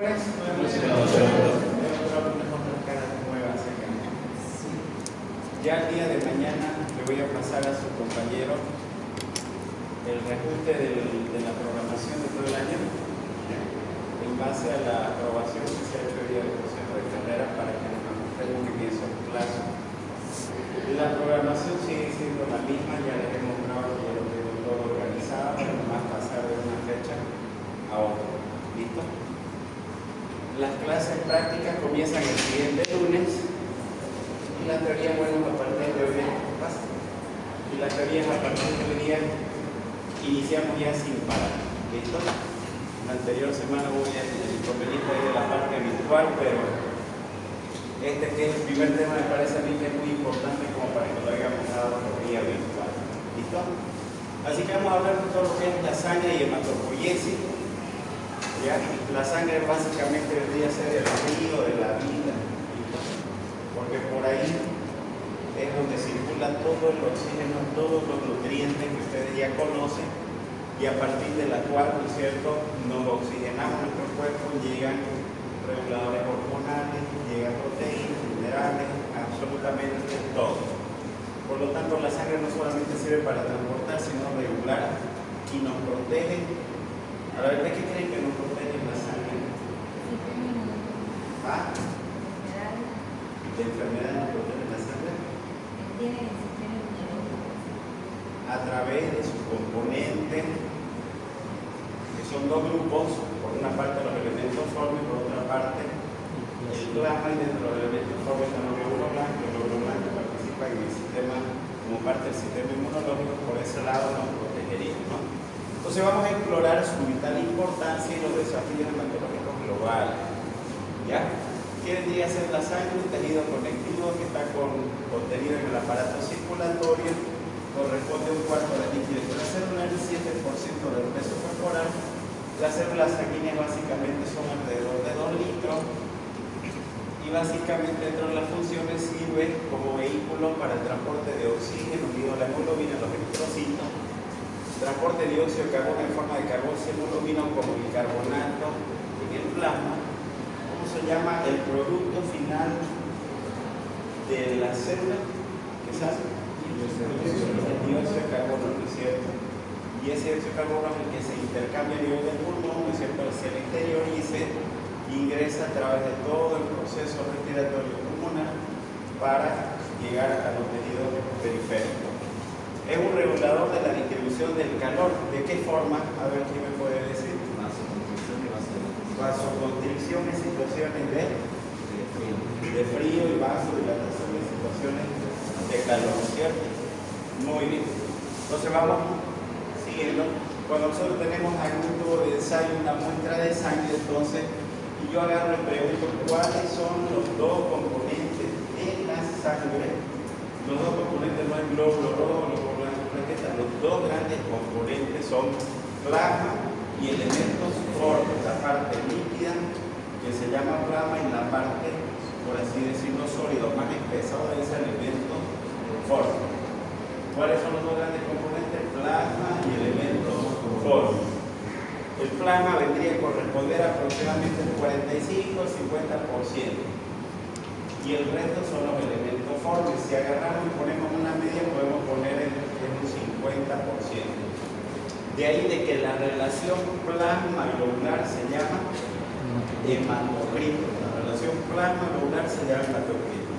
Ya el día de mañana le voy a pasar a su compañero el reajuste de la programación de todo el año en base a la aprobación que se ha hecho el día del Consejo de Carrera para que nos ajustemos en esos plazos. La programación sigue siendo la misma, ya les he mostrado que ya lo tengo todo organizado, pero más pasar de una fecha a otra. ¿Listo? Las clases prácticas comienzan el siguiente lunes y la teoría, bueno, a partir de hoy pasa. Y la teoría a partir de hoy día iniciamos ya sin parar. ¿Listo? La anterior semana hubo ya el inconveniente de la parte virtual, pero este que es el primer tema me parece a mí que es muy importante como para que lo hayamos dado por vía virtual. ¿Listo? Así que vamos a hablar de todo lo que es la sangre y hematopoiesis. ¿Ya? La sangre básicamente debería ser el río de la vida, ¿listo? Porque por ahí es donde circula todo el oxígeno, todos los nutrientes que ustedes ya conocen y a partir de la cual, ¿no es cierto?, nos oxigenamos nuestro cuerpo, llegan reguladores hormonales, llegan proteínas, minerales, absolutamente todo. Por lo tanto, la sangre no solamente sirve para transportar, sino regular y nos protege. A ver, ¿de qué creen que nos protege la sangre? ¿Ah? ¿De enfermedad nos protege la sangre? A través de sus componentes, que son dos grupos, por una parte los elementos formes, por otra parte el plasma, y dentro de los elementos formes están los glóbulos blancos. Los glóbulos blancos participan en el sistema, como parte del sistema inmunológico, por ese lado nos protegería, ¿no? Entonces vamos a explorar su vital importancia y los desafíos hematológicos globales. ¿Ya? ¿Qué vendría a ser la sangre? Un tejido conectivo que está contenido en el aparato circulatorio, corresponde a un cuarto de líquido intracelular y 7% del peso corporal. Las células sanguíneas básicamente son alrededor de 2 litros y básicamente dentro de las funciones sirve como vehículo para el transporte de oxígeno unido a la hemoglobina, los eritrocitos, transporte de dióxido de carbono en forma de carboxiemoglobina como bicarbonato en el plasma. ¿Cómo se llama el producto final de la célula? ¿Qué se hace? El dióxido de carbono, ¿no es cierto? Y ese dióxido de carbono es el que se intercambia a nivel del pulmón, ¿no es cierto?, hacia el interior y se ingresa a través de todo el proceso respiratorio pulmonar para llegar a los tejidos periféricos. Es un regulador de la distribución del calor. ¿De qué forma? A ver, ¿quién me puede decir? Vasoconstricción en situaciones de frío y vasodilatación en situaciones de calor, ¿cierto? Muy bien. Entonces vamos siguiendo. Cuando nosotros tenemos algún tubo de ensayo, una muestra de sangre, entonces, y yo agarro y pregunto cuáles son los dos componentes de la sangre. Los dos componentes no es glóbulo rojo, los glóbulos plaquetas. Los dos grandes componentes son plasma y elementos formes, la parte líquida que se llama plasma y la parte, por así decirlo, sólido, más espesado de ese elemento forme. ¿Cuáles son los dos grandes componentes? Plasma y elementos formes. El plasma vendría a corresponder a aproximadamente el 45 al 50%. Y el resto son los elementos formes. Si agarramos y ponemos una media, podemos poner en un 50%. De ahí de que la relación plasma-globular se llama hematocrito. La relación plasma-globular se llama hematocrito.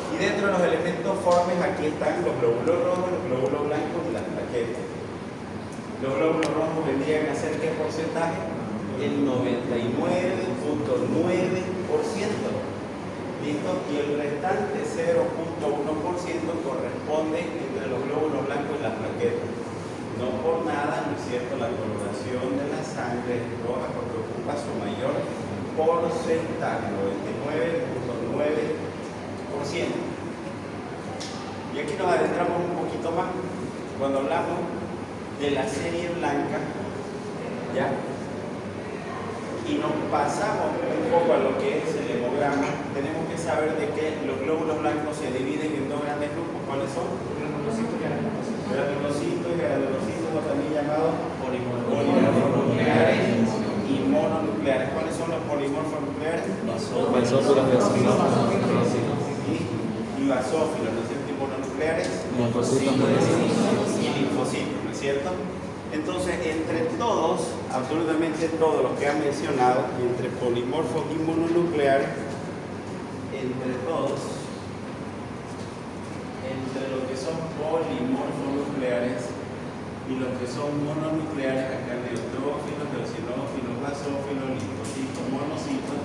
Y dentro de los elementos formes, aquí están los glóbulos rojos, los glóbulos blancos y las plaquetas. Los glóbulos rojos vendrían a ser ¿qué porcentaje? El 99.9%. ¿Listo? Y el restante 0.1% corresponde entre los glóbulos blancos y las plaquetas. No por nada, ¿no es cierto?, la coloración de la sangre es roja porque ocupa su mayor porcentaje, 99.9%. Y aquí nos adentramos un poquito más cuando hablamos de la serie blanca, ¿ya? Y nos pasamos un poco a lo que es el hemograma. Tenemos que saber de que los glóbulos blancos se dividen en dos grandes grupos. ¿Cuáles son? Granulocitos y granulocitos, también llamados polinucleares y mononucleares. nucleares. ¿Cuáles son los polimorfos nucleares? Basófilos, Y basófilos, ¿no es cierto? Y mononucleares linfocitos, y linfocitos, ¿no es cierto? Entonces, entre todos, absolutamente todos los que han mencionado, entre polimorfos y mononucleares, entre todos, entre los que son polimorfos nucleares y los que son mononucleares, acá neutrófilos, eosinófilos, basófilos, linfocitos, monocitos,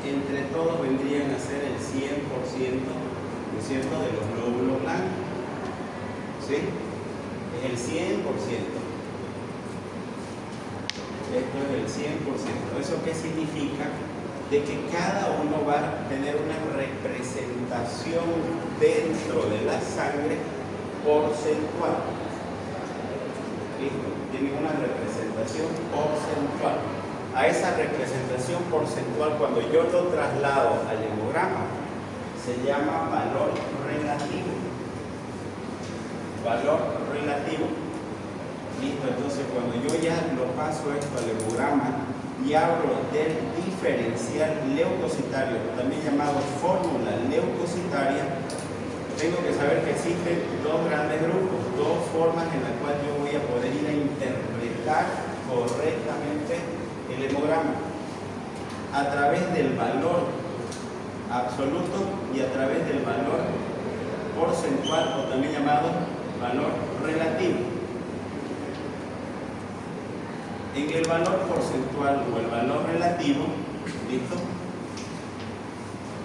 entre todos vendrían a ser el 100%, ¿no es cierto?, de los glóbulos blancos. ¿Sí? Es el 100%. Esto es el 100%. ¿Eso qué significa? De que cada uno va a tener una representación dentro de la sangre porcentual. ¿Listo? Tienen una representación porcentual. A esa representación porcentual, cuando yo lo traslado al hemograma, se llama valor relativo. Valor relativo. Listo, entonces cuando yo ya lo paso esto al hemograma y hablo del diferencial leucocitario, también llamado fórmula leucocitaria, tengo que saber que existen dos grandes grupos, dos formas en las cuales yo voy a poder ir a interpretar correctamente el hemograma, a través del valor absoluto y a través del valor porcentual, o también llamado valor relativo. En el valor porcentual o el valor relativo, ¿listo?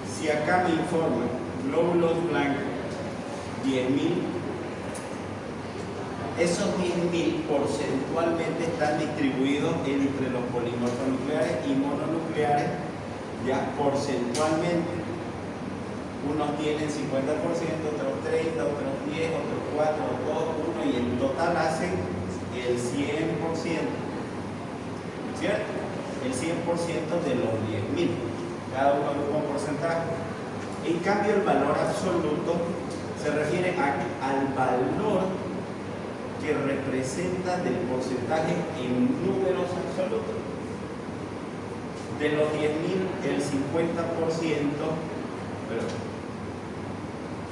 Si acá me informa glóbulos blancos 10.000, esos 10.000 porcentualmente están distribuidos entre los polimorfos nucleares y mononucleares, ya porcentualmente. Unos tienen 50%, otros 30%, otros 10%, otros 4%, todos 1%, y en total hacen el 100%. ¿Cierto? El 100% de los 10.000, cada uno con un porcentaje. En cambio, el valor absoluto se refiere al valor que representa del porcentaje en números absolutos. De los 10.000, el 50%,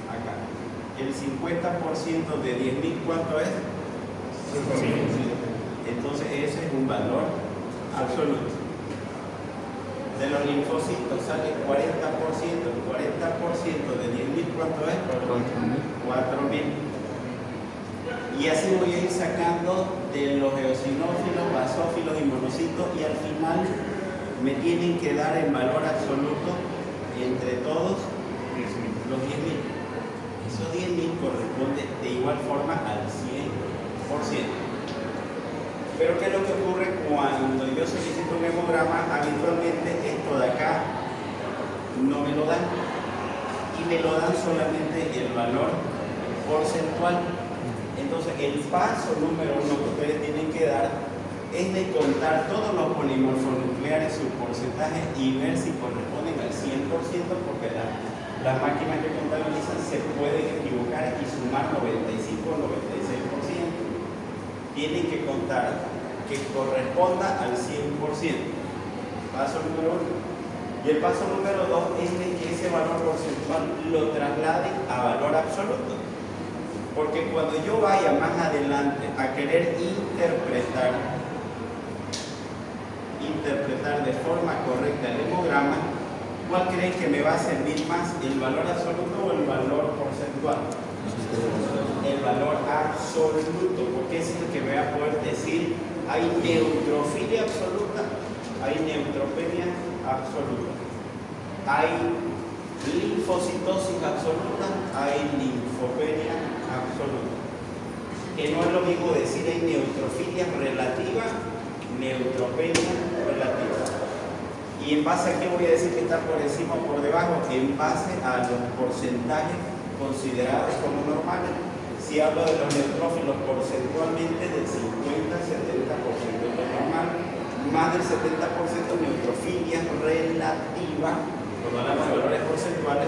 acá, el 50% de 10.000, ¿cuánto es? 5%. Entonces, ese es un valor absoluto. De los linfocitos sale 40%, el 40% de 10.000, ¿cuánto es? 4.000. Y así voy a ir sacando de los eosinófilos, basófilos y monocitos, y al final me tienen que dar el valor absoluto entre todos los 10.000. Esos 10.000 corresponden de igual forma al 100%. Pero ¿qué es lo que ocurre cuando yo solicito un hemograma? Habitualmente esto de acá no me lo dan, y me lo dan solamente el valor porcentual. Entonces el paso número 1 que ustedes tienen que dar es de contar todos los polimorfos nucleares, su porcentaje, y ver si corresponden al 100%, porque las máquinas que contabilizan se pueden equivocar y sumar 95 o 96%. Tienen que contar que corresponda al 100%. Paso número 1. Y el paso número 2 es de que ese valor porcentual lo trasladen a valor absoluto. Porque cuando yo vaya más adelante a querer interpretar de forma correcta el hemograma, ¿cuál creen que me va a servir más, el valor absoluto o el valor porcentual? El valor absoluto, porque es el que me va a poder decir hay neutrofilia absoluta, hay neutropenia absoluta, hay linfocitosis absoluta, hay linfopenia absoluta. Que no es lo mismo decir hay neutrofilia relativa, neutropenia relativa. Y en base a qué voy a decir que está por encima o por debajo, en base a los porcentajes considerados como normales. Si hablo de los neutrófilos porcentualmente, del 50-70% es lo normal, más del 70% neutrofilia relativa, cuando hablamos de valores porcentuales,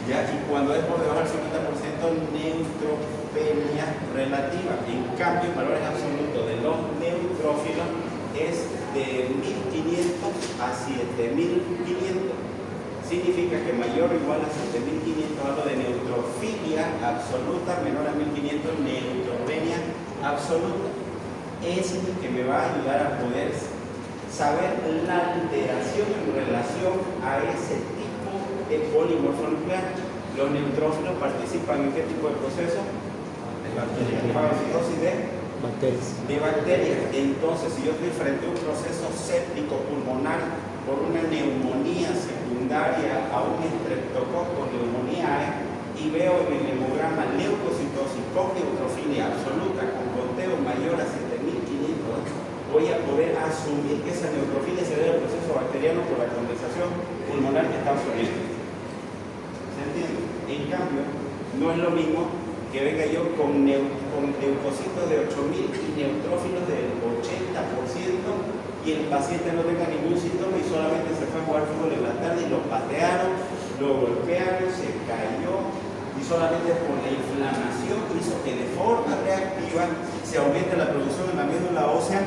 ya, y cuando es por debajo del 50% neutropenia relativa. En cambio, valores absolutos de los neutrófilos es de 1500 a 7500. Significa que mayor o igual a 7500, hablo de neutrofilia absoluta, menor a 1500, neutropenia absoluta. Ese es el que me va a ayudar a poder saber la alteración en relación a ese tipo de polimorfo nuclear. Los neutrófilos participan en qué tipo de proceso? Fagocitosis de bacterias. Entonces, si yo estoy frente a un proceso séptico pulmonar por una neumonía secundaria a un estreptococo, neumonía y veo en el hemograma leucocitosis con neutrofilia absoluta con conteo mayor a 7500, voy a poder asumir que esa neutrofilia se debe al proceso bacteriano por la condensación pulmonar que está ocurriendo. ¿Se entiende? En cambio, no es lo mismo que venga yo con leucocitos de 8000 y neutrófilos del 80% y el paciente no tenga ningún síntoma y solamente se fue a jugar fútbol en la tarde y lo patearon, lo golpearon, se cayó y solamente por la inflamación hizo que de forma reactiva se aumente la producción en la médula ósea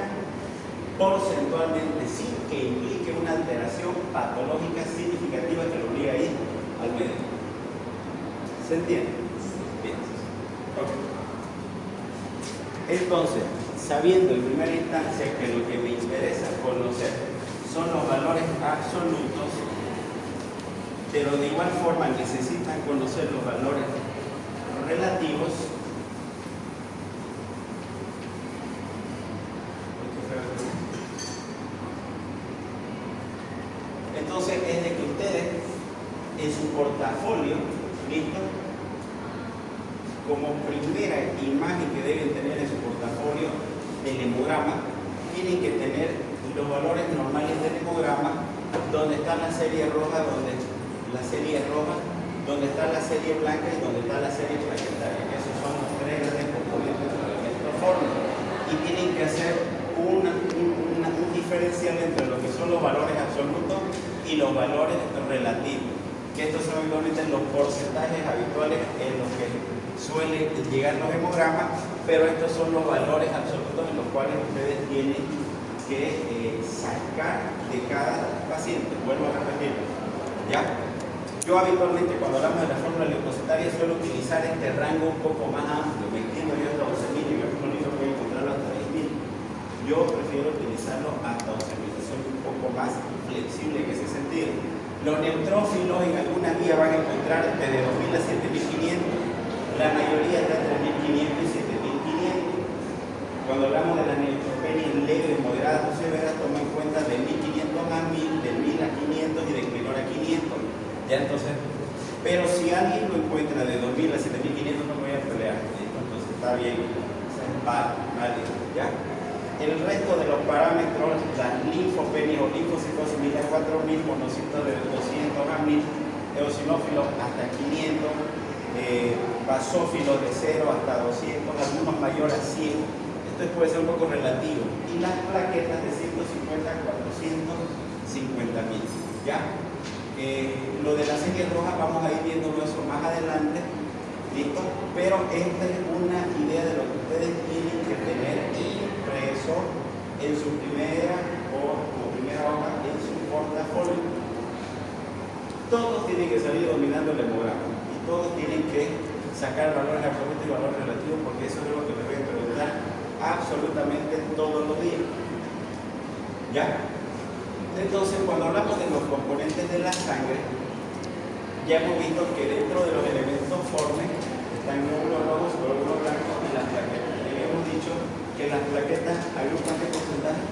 porcentualmente sin que implique una alteración patológica significativa que lo obligue a ir al médico. ¿Se entiende? Bien. Okay. Entonces, sabiendo en primera instancia que lo que me interesa conocer son los valores absolutos, pero de igual forma necesitan conocer los valores relativos. Entonces es de que ustedes en su portafolio, ¿listo? Como primera imagen que deben tener en su portafolio del hemograma, tienen que tener los valores normales del hemograma, donde está la serie roja, donde está la serie blanca y donde está la serie plaquetaria. Esos son los tres grandes componentes del elemento fórmico. Y tienen que hacer un diferencial entre lo que son los valores absolutos y los valores relativos. Que estos son habitualmente los porcentajes habituales en los que suelen llegar los hemogramas, pero estos son los valores absolutos en los cuales ustedes tienen que sacar de cada paciente. Vuelvo a repetir, ¿ya? Yo habitualmente cuando hablamos de la fórmula leucocitaria suelo utilizar este rango un poco más amplio, me entiendo yo hasta 11.000 y algunos libros pueden encontrarlo hasta 10.000. Yo prefiero utilizarlo hasta 11.000, soy un poco más flexible en ese sentido. Los neutrófilos en alguna guía van a encontrar desde 2.000 a 7.500. La mayoría está entre 1.500 y 7.500. Cuando hablamos de las neutropenias leves, moderadas o severas, toma en cuenta de 1.500 a 1.000, de 1.000 a 500 y de menor a 500. ¿Ya? Entonces, pero si alguien lo encuentra de 2.000 a 7.500, no me voy a pelear. Entonces está bien, vale, ¿ya? El resto de los parámetros, las linfopenias o linfocitos 1.000 a 4.000, monocitos de 200 a 1.000, eosinófilos hasta 500, basófilos de 0 hasta 200, algunos mayores a 100. Esto puede ser un poco relativo. Y las plaquetas de 150 a 450.000, ¿ya? Lo de la serie roja vamos a ir viendo eso más adelante, ¿listo? Pero esta es una idea de lo que ustedes tienen que tener impreso en su primera hoja en su portafolio. Todos tienen que salir dominando el hemograma y todos tienen que sacar valores absolutos y valores relativos, porque eso es lo que les voy a preguntar absolutamente todos los días. ¿Ya? Entonces, cuando hablamos de los componentes de la sangre, ya hemos visto que dentro de los elementos formes están glóbulos rojos, glóbulos blancos y las plaquetas. Y hemos dicho que las plaquetas agrupan qué porcentaje.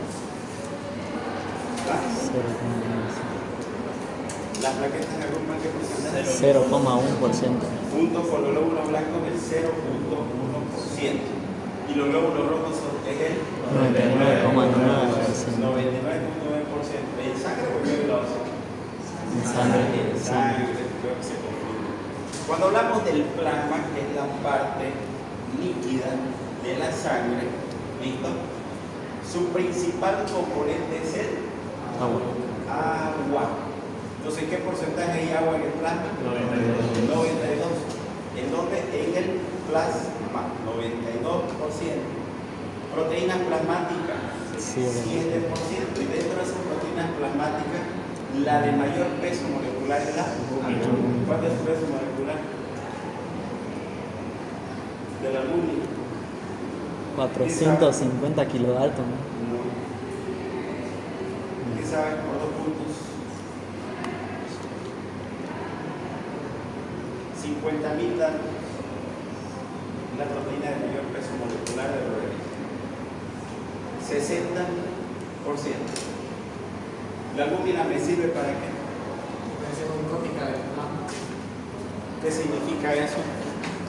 Las plaquetas agrupan qué porcentaje. 0,1%. Junto con los glóbulos blancos el 0,1%. Y los glóbulos rojos es el 99,9%. 99,9%. ¿En sangre o en médula ósea? En sangre. En sangre, creo que se confunde. Cuando hablamos del plasma, que es la parte líquida de la sangre, ¿listo? Su principal componente es el agua. Entonces, ¿qué porcentaje hay agua en el plasma? 92. ¿En dónde? En el plasma, 92%. Proteínas plasmáticas, Sí, 7%. Y dentro de esas proteínas plasmáticas, la de mayor peso molecular es la albúmina. ¿Cuánto es su peso molecular? De la albúmina. 450 kilodalton, ¿no? No. ¿Qué sabes por 2 puntos? 50.000 daltons. La proteína de mayor peso molecular del organismo. 60%. La albúmina me sirve para qué? ¿Qué significa eso?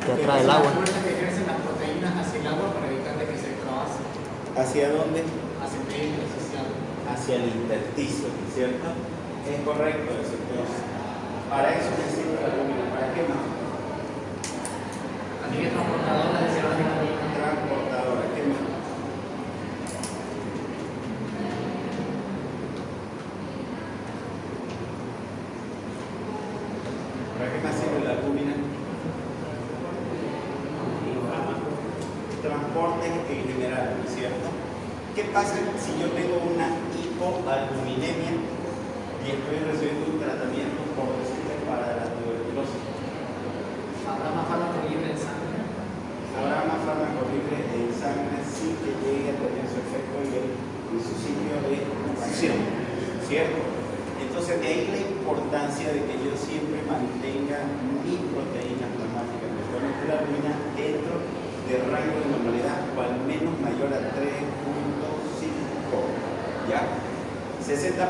Que atrae el agua. La fuerza que ejercen las proteínas hacia el agua para evitar de que se extravase ¿Hacia dónde? hacia el tejido social. Hacia el intersticio, ¿cierto? Es correcto eso. Entonces, para eso me sirve la albúmina. ¿Para qué más? También es transportadora de ciertas vitaminas. Transportadora. ¿Qué más? ¿Para qué más sirve la albúmina? Transporte en general, ¿no es cierto? ¿Qué pasa si yo tengo una hipoalbuminemia y estoy recibiendo un tratamiento, por decirte, para la tuberculosis? Habrá más fármaco libre en sangre. Habrá más fármaco libre en sangre sin que llegue a tener su efecto en su sitio de acción, ¿cierto? Entonces, de ahí la importancia de que yo siempre mantenga mis proteínas plasmáticas, principalmente la albúmina, dentro del rango de normalidad o al menos mayor a 3.5, ¿ya? 60%.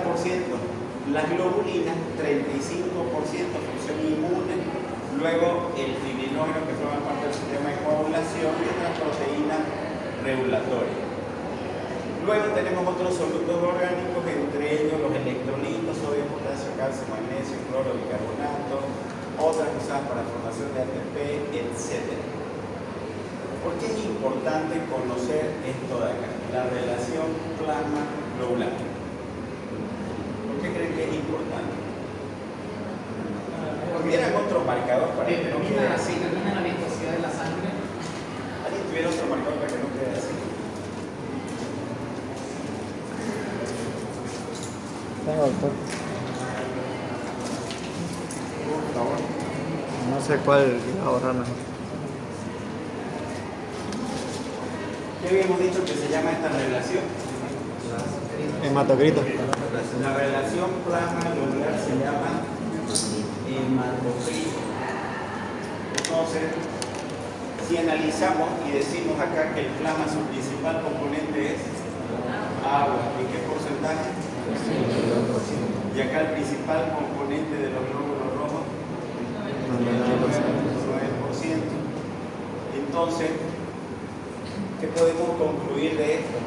Las globulinas, 35% función inmune. Luego el fibrinógeno, que forma parte del sistema de coagulación, y otras proteínas regulatorias. Luego tenemos otros solutos orgánicos, entre ellos los electrolitos, sodio, potasio, calcio, magnesio, cloro, bicarbonato, otras usadas para la formación de ATP, etc. ¿Por qué es importante conocer esto de acá? La relación plasma-globular. ¿Por qué creen que es importante? ¿Tuvieran otro marcador para que no quede así? Determina la viscosidad de la sangre. ¿Alguien tuviera otro marcador para que no quede así? Tengo, doctor. Por favor. No sé cuál ahorrar mejor. ¿Qué habíamos dicho que se llama esta relación? Hematocrito. La relación plasma-globular se llama hematocrito. Entonces, si analizamos y decimos acá que el plasma, su principal componente es agua, ¿en qué porcentaje? Y acá el principal componente de los glóbulos rojos, 9%. Entonces, ¿qué podemos concluir de esto?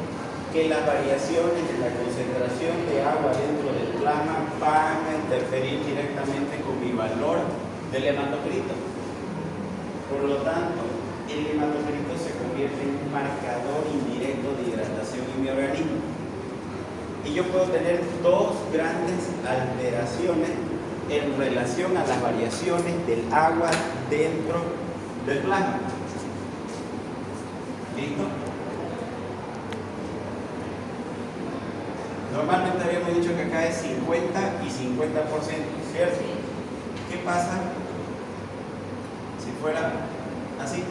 Que las variaciones en la concentración de agua dentro del plasma van a interferir directamente con mi valor del hematocrito. Por lo tanto, el hematocrito se convierte en un marcador indirecto de hidratación en mi organismo. Y yo puedo tener dos grandes alteraciones en relación a las variaciones del agua dentro del plasma. ¿Listo? Normalmente habíamos dicho que acá es 50 y 50%, ¿cierto? ¿Qué pasa si fuera así?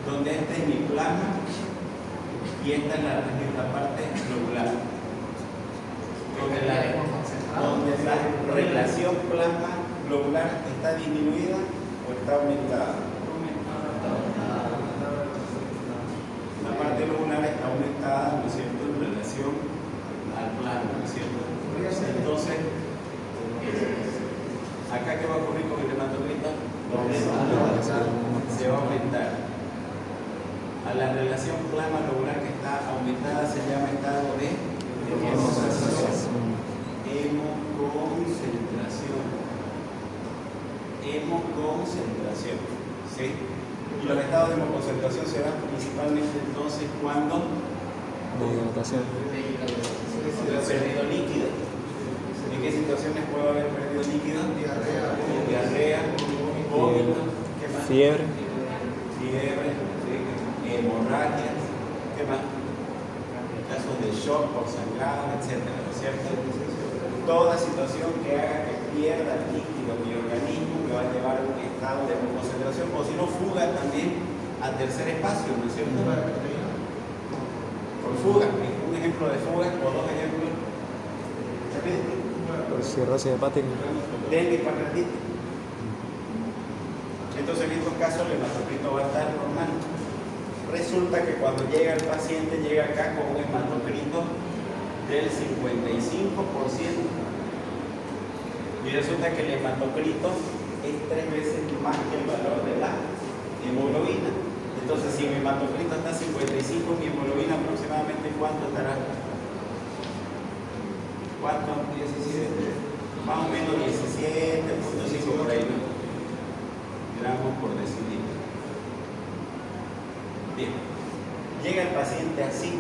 Donde este es mi plasma y esta es la parte globular. Donde la relación plasma-globular está disminuida o está aumentada. La parte globular está aumentada, ¿no es cierto?, en relación al plasma, ¿no es cierto? Entonces, ¿acá qué va a ocurrir con el hematocrito? Se va a aumentar. A la relación plasma-globular que está aumentada se llama estado de hemoconcentración. ¿Sí? Y los estados de hemoconcentración se dan principalmente entonces cuando De hidratación. se ha perdido líquido. ¿En qué situaciones puede haber perdido líquido? Diarrea, vómito, ¿qué más? Fiebre. Fiebre, ¿sí? Hemorragias, etc. ¿No es cierto? Toda situación que haga que pierda líquido mi organismo me va a llevar a un estado de concentración, o si no, fuga también al tercer espacio, ¿no es cierto? Por fuga, un ejemplo de fuga, o dos ejemplos. Por cirrosis hepática. Dengue y pancreatitis. Entonces en estos casos el hematocrito va a estar normal. Resulta que cuando llega el paciente, llega acá con un hematocrito del 55%. Y resulta que el hematocrito es 3 veces más que el valor de la hemoglobina. Entonces si mi hematocrito está a 55, mi hemoglobina aproximadamente ¿cuánto estará? ¿Cuánto? 17. Más o menos 17.5 por ahí, ¿no? Gramos por decilitro. Bien, llega el paciente así,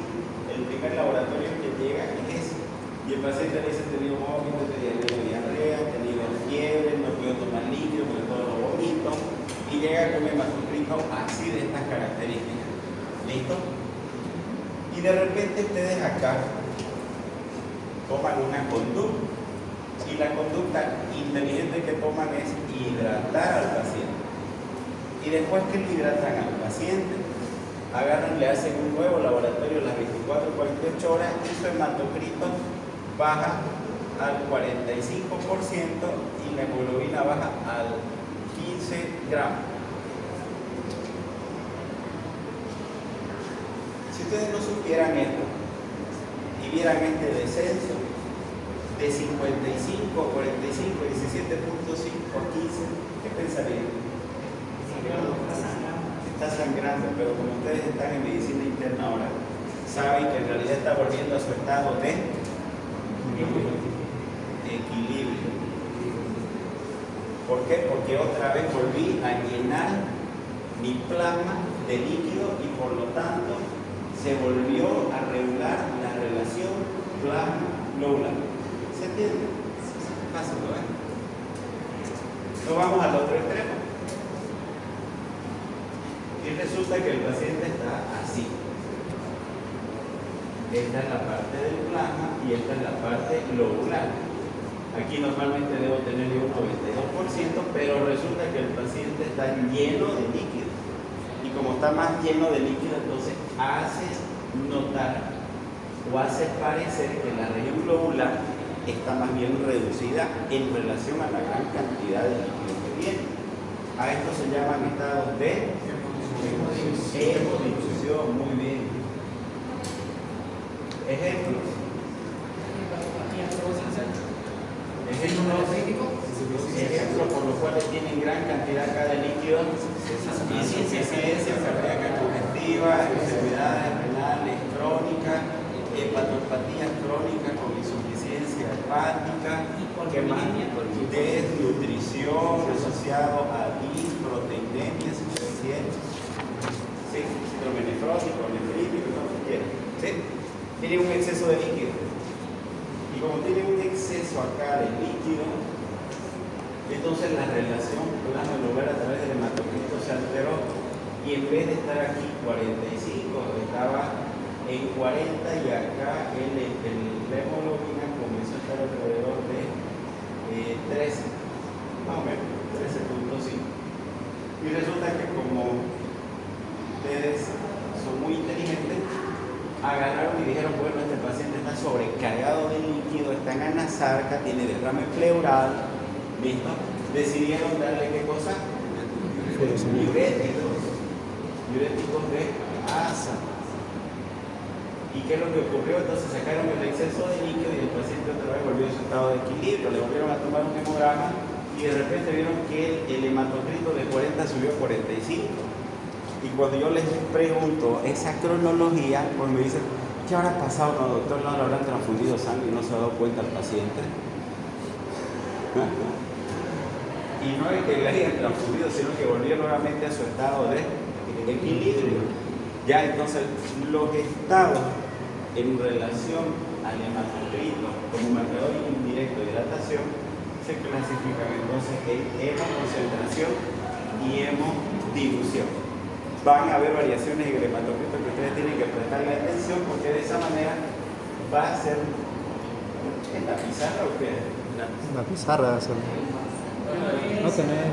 el primer laboratorio que llega es ese, y el paciente le dice: he tenido vómito, he tenido diarrea, he tenido fiebre, no puedo tomar líquido porque todo lo vomito, y llega con un hematocrito así de estas características. ¿Listo? Y de repente ustedes acá toman una conducta, y la conducta inteligente que toman es hidratar al paciente. Y después que lo hidratan al paciente, agarran, le hacen un nuevo laboratorio las 24 o 48 horas y su hematocrito baja al 45% y la hemoglobina baja al 15 gramos. Si ustedes no supieran esto y vieran este descenso de 55, 45, 17.5 a 15, ¿qué pensarían? Está sangrando, pero como ustedes están en medicina interna ahora, saben que en realidad está volviendo a su estado de equilibrio. ¿Por qué? Porque otra vez volví a llenar mi plasma de líquido y por lo tanto se volvió a regular la relación plasma-globular. ¿Se entiende? Fácil, ¿no? Nos vamos al otro extremo. Y resulta que el paciente está así. Esta es la parte del plasma y esta es la parte globular. Aquí normalmente debo tener yo un 92%, pero resulta que el paciente está lleno de líquido. Y como está más lleno de líquido, entonces hace notar o hace parecer que la región globular está más bien reducida en relación a la gran cantidad de líquido que tiene. A esto se llaman estados de hemodifusión. Muy bien. Ejemplos. Ejemplos por los cuales tienen gran cantidad acá de líquido: insuficiencia cardíaca congestiva, enfermedades renales crónicas, hepatopatías crónicas con insuficiencia hepática, desnutrición asociado a disproteinemia insuficiente, ¿sí? Síndrome nefrótico, nefrítico, lo que quieran, ¿sí? Tiene un exceso de líquido. Y como tiene un exceso acá de líquido, entonces la relación plasma-globular a través del hematocrito se alteró y en vez de estar aquí 45, estaba en 40 y acá la hemoglobina comenzó a estar alrededor de 13, más o menos, 13.5. Y resulta que como ustedes son muy inteligentes, agarraron y dijeron: bueno, este paciente está sobrecargado de líquido, está en anasarca, tiene derrame pleural, ¿listo? Decidieron darle ¿qué cosa? Diuréticos de asa. ¿Y qué es lo que ocurrió? Entonces sacaron el exceso de líquido y el paciente otra vez volvió a su estado de equilibrio. Le volvieron a tomar un hemograma y de repente vieron que el hematocrito de 40 subió a 45. Y cuando yo les pregunto esa cronología, pues me dicen: ¿qué habrá pasado? No, doctor, no le habrán transfundido sangre y no se ha dado cuenta el paciente. Y no es que le hayan transfundido, sino que volvió nuevamente a su estado de equilibrio. Ya entonces los estados en relación al hematocrito como marcador indirecto de hidratación se clasifican entonces en hemoconcentración y hemodilución. Van a haber variaciones en el hematocrito que ustedes tienen que prestarle atención, porque de esa manera va a ser ¿En la pizarra o qué? La pizarra de hacerlo. No tenés.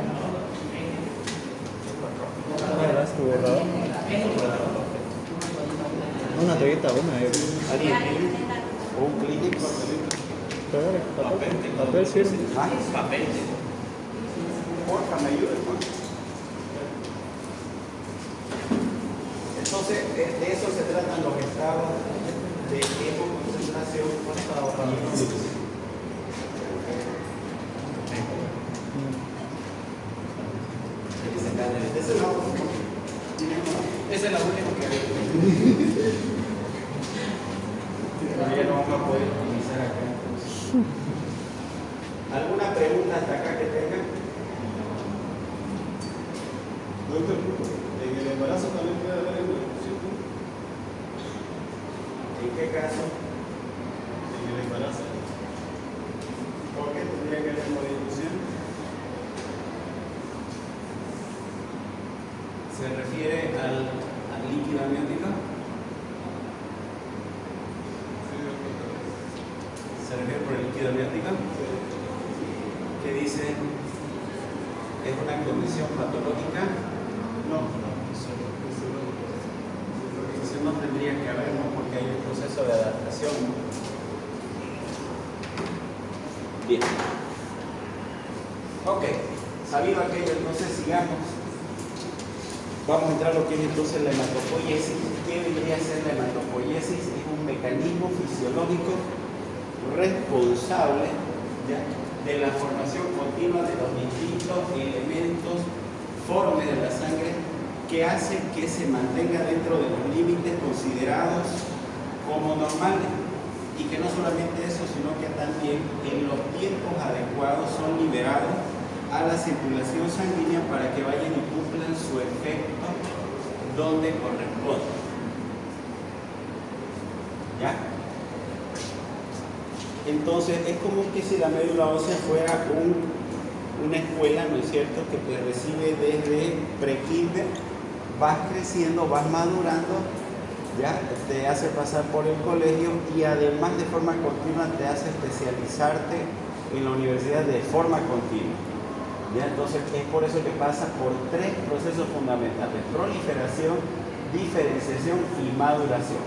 No era tu borrador. Una toallita buena. ¿Alguien tiene? ¿O un Kleenex? Papel sirve. ¿Ah? ¿Papel? Porfa, me ayuda, Juan. Entonces, de eso se tratan los estados de hemoconcentración y luz. Esa es la única que hay. Ya no vamos a poder utilizar acá. ¿Alguna pregunta hasta acá que tengan? Doctor, en el embarazo también puede haber evolución. ¿En qué caso? En el embarazo. ¿Por qué tendría que haber modificación? ¿Se refiere al líquido amniótico? ¿Se refiere por el líquido amniótico? ¿Qué dice? ¿Es una condición patológica? No. Entonces no tendría que haber, ¿no? Porque hay un proceso de adaptación. Bien. Ok. Sabido aquello, entonces sigamos. Vamos a entrar a lo que es entonces la hematopoiesis. ¿Qué vendría a ser la hematopoiesis? Es un mecanismo fisiológico responsable, ¿ya?, de la formación continua de los distintos elementos formes de la sangre que hacen que se mantenga dentro de los límites considerados como normales, y que no solamente eso, sino que también en los tiempos adecuados son liberados a la circulación sanguínea para que vayan y cumplan su efecto donde corresponde. ¿Ya? Entonces es como que si la médula ósea fuera una escuela, ¿no es cierto?, que te recibe desde pre-kinder, vas creciendo, vas madurando, ya te hace pasar por el colegio y además de forma continua te hace especializarte en la universidad de forma continua. ¿Ya? Entonces es por eso que pasa por tres procesos fundamentales: proliferación, diferenciación y maduración.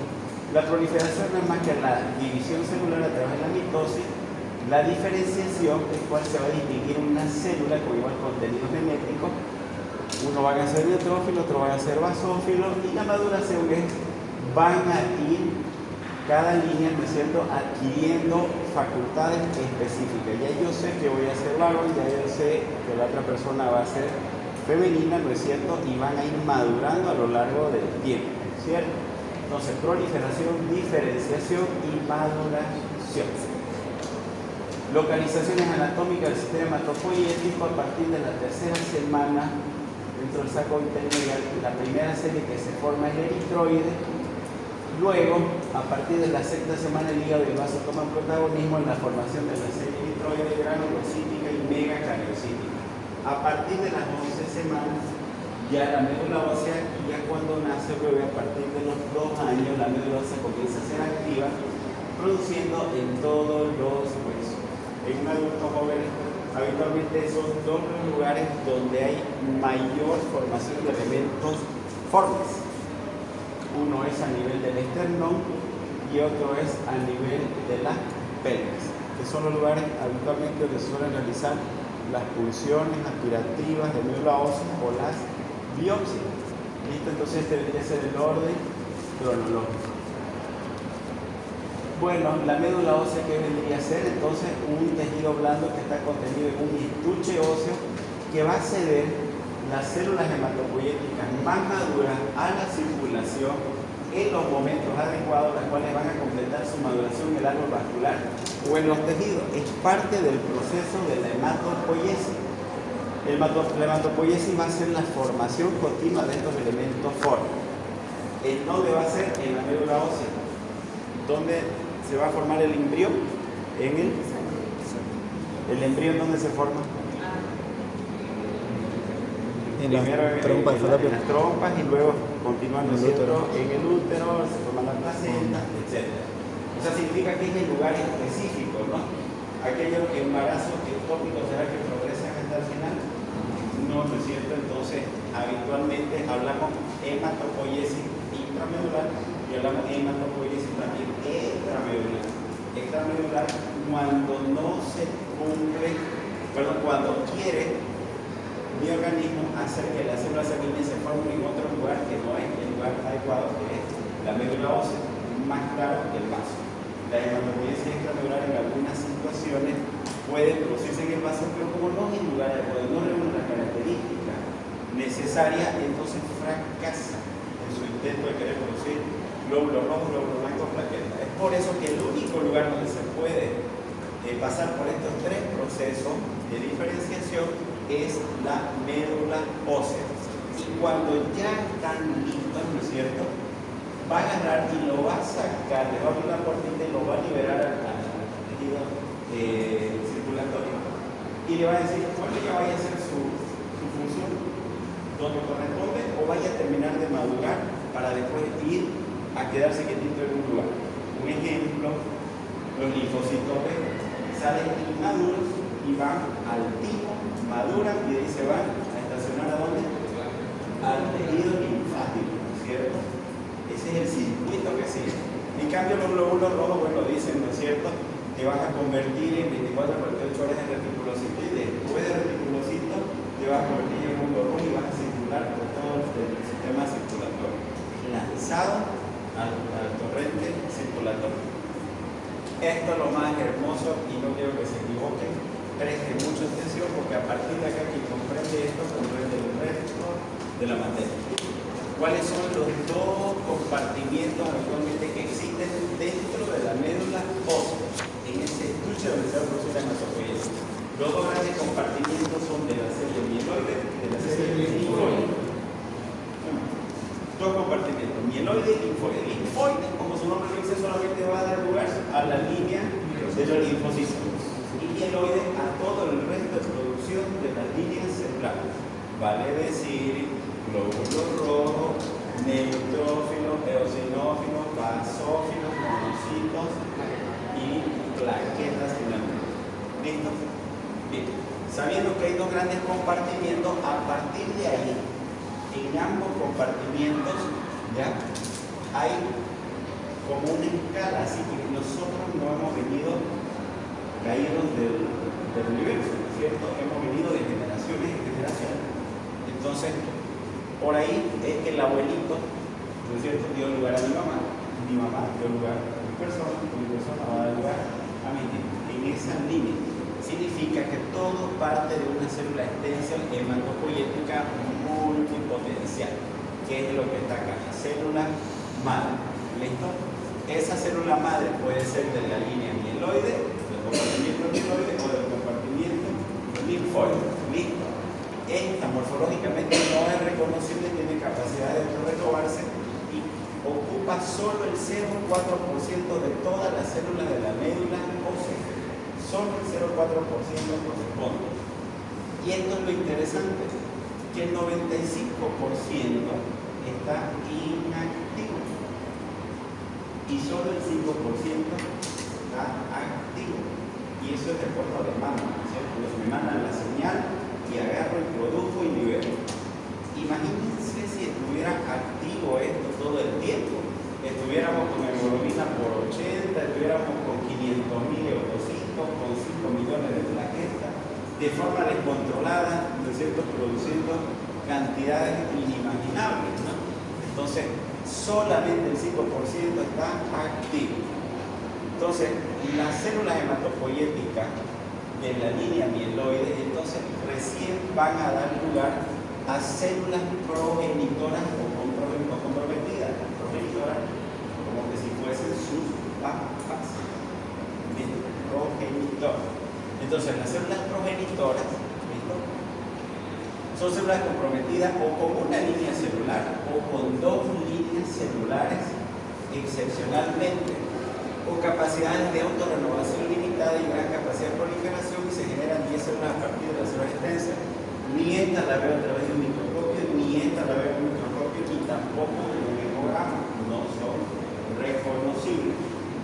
La proliferación no es más que la división celular a través de la mitosis. La diferenciación es cual se va a distinguir una célula con igual contenido genético. Uno va a ser neutrófilo, otro va a ser basófilo, y la maduración es van a ir cada línea, ¿no es cierto?, adquiriendo facultades específicas. Ya yo sé que voy a ser varón, ya yo sé que la otra persona va a ser femenina, ¿no es cierto?, y van a ir madurando a lo largo del tiempo, ¿cierto? Entonces, proliferación, diferenciación y maduración. Localizaciones anatómicas del sistema hematopoiético a partir de la tercera semana dentro del saco intermedial. La primera serie que se forma es el eritroide. Luego, a partir de la sexta semana, el hígado y el vaso toman protagonismo en la formación de la serie eritroide, granulocítica y megacariocítica. A partir de las 11 semanas, ya la médula ósea, y ya cuando nace el bebé, a partir de los 2 años, la médula ósea comienza a ser activa, produciendo en todos los huesos. En un adulto joven, habitualmente son dos lugares donde hay mayor formación de elementos formes. Uno es a nivel del esternón y otro es a nivel de la pelvis, que son los lugares habitualmente donde se suelen realizar las punciones aspirativas de médula ósea o las biopsia. ¿Listo? Entonces este debería ser el orden cronológico. Bueno, la médula ósea, ¿qué vendría a ser? Entonces un tejido blando que está contenido en un estuche óseo que va a ceder las células hematopoiéticas más maduras a la circulación en los momentos adecuados, las cuales van a completar su maduración en el árbol vascular o en los tejidos. Es parte del proceso de la hematopoiesis. La hematopoiesis va a ser la formación continua de estos elementos formes. ¿En dónde va a ser? En la médula ósea. ¿Dónde se va a formar el embrión? En el embrión, ¿dónde se forma? En las Primero trompas de falopio. en las trompas y luego continúan, ¿no es En el cierto?, útero. en el útero, se forma la placenta, etc. O sea, significa que es el lugar específico, ¿no? ¿no? Aquellos embarazos ectópicos, ¿será que progresan hasta el final? No, no es cierto. Entonces, habitualmente hablamos hematopoiesis intramedular y hablamos hematopoiesis también extramedular. Extramedular cuando no se cumple, cuando quiere mi organismo hacer que las células sanguíneas se formen en otro lugar que no es el lugar adecuado, que es la médula ósea, más claro que el vaso. La hematopoiesis extramedular en algunas situaciones puede producirse en el vaso, pero como no es el lugar adecuado, no reúne la característica necesaria, entonces fracasa en su intento de querer producir glóbulos rojos, glóbulos blancos, plaquetas. Es por eso que el único lugar donde se puede pasar por estos tres procesos de diferenciación es la médula ósea. Y cuando ya están listos, ¿no es cierto?, va a agarrar y lo va a sacar, le va a abrir la puertita y lo va a liberar al tejido circulatorio. Y le va a decir, bueno, ya vaya a hacer su función donde corresponde o vaya a terminar de madurar para después ir a quedarse quietito en un lugar. Un ejemplo, los linfocitos B salen inmaduros y van al timo, maduran y de ahí se van a estacionar ¿a dónde? Al tejido linfático, ¿cierto? Ese es el circuito que sigue. En cambio, los glóbulos rojos, bueno, dicen, ¿no es cierto?, te vas a convertir en 24 a 48 horas en reticulocito y después de reticulocito te vas a convertir en un rojo y vas a circular por todo el sistema circulatorio, lanzado al torrente circulatorio. Esto es lo más hermoso y no quiero que se equivoquen. Presten mucha atención porque a partir de acá quien comprende esto comprende el resto de la materia. ¿Cuáles son los dos compartimientos actualmente que existen dentro de la médula ósea? En ese estuche donde se va a producir la hematopoiesis. Los dos grandes compartimientos son de la célula mieloide y de la célula linfoide. Dos compartimientos, mieloide y linfoide. Linfoide, como su nombre lo dice, solamente va a dar lugar a la línea de los linfocitos. Y mieloide a todo el resto de producción de las líneas celulares. Vale decir, glóbulos rojos, neutrófilos, eosinófilos, basófilos, monocitos y plaquetas finalmente. ¿Listo? Bien. Sabiendo que hay dos grandes compartimientos, a partir de ahí, en ambos compartimientos, ya hay como una escala, así que nosotros no hemos venido caídos del universo, ¿cierto? Hemos venido de generaciones en generaciones. Entonces, por ahí es que el abuelito, ¿no es cierto?, dio lugar a mi mamá dio lugar a mi persona va a dar lugar a mi nieto. En esa línea significa que todo parte de una célula extensa hematopoietica multipotencial, que es lo que está acá, la célula madre. ¿Listo? Esa célula madre puede ser de la línea mieloide, del compartimiento mieloide o del compartimiento linfoide. ¿Listo? Esta morfológicamente no es reconocible, tiene capacidad de autorrenovarse y ocupa solo el 0,4% de todas las células de la médula ósea. Solo el 0,4% corresponde. Y esto es lo interesante, que el 95% está inactivo y solo el 5% está activo. Y eso es de puerto de mano, ¿cierto? Me mandan la señal y agarro el producto y libero. Imagínense si estuviera activo esto todo el tiempo. Estuviéramos con hemoglobina por 80, estuviéramos con 500.000 eococitos, con 5 millones de plaquetas, de forma descontrolada, ¿no es cierto?, produciendo cantidades inimaginables, ¿no? Entonces, solamente el 5% está activo. Entonces, las células hematopoieticas de la línea mieloide, entonces recién van a dar lugar a células progenitoras o comprometidas, progenitoras, como que si fuesen sus papas. Progenitoras. Entonces, las células progenitoras, ¿listo?, son células comprometidas o con una línea celular o con dos líneas celulares excepcionalmente, o capacidades de autorrenovación limitada y gran capacidad de proliferación, y se generan 10 células a partir de las células extensas. Ni esta la veo a través de un microscopio, ni esta la veo en un microscopio, ni tampoco en un hemograma. No son reconocibles.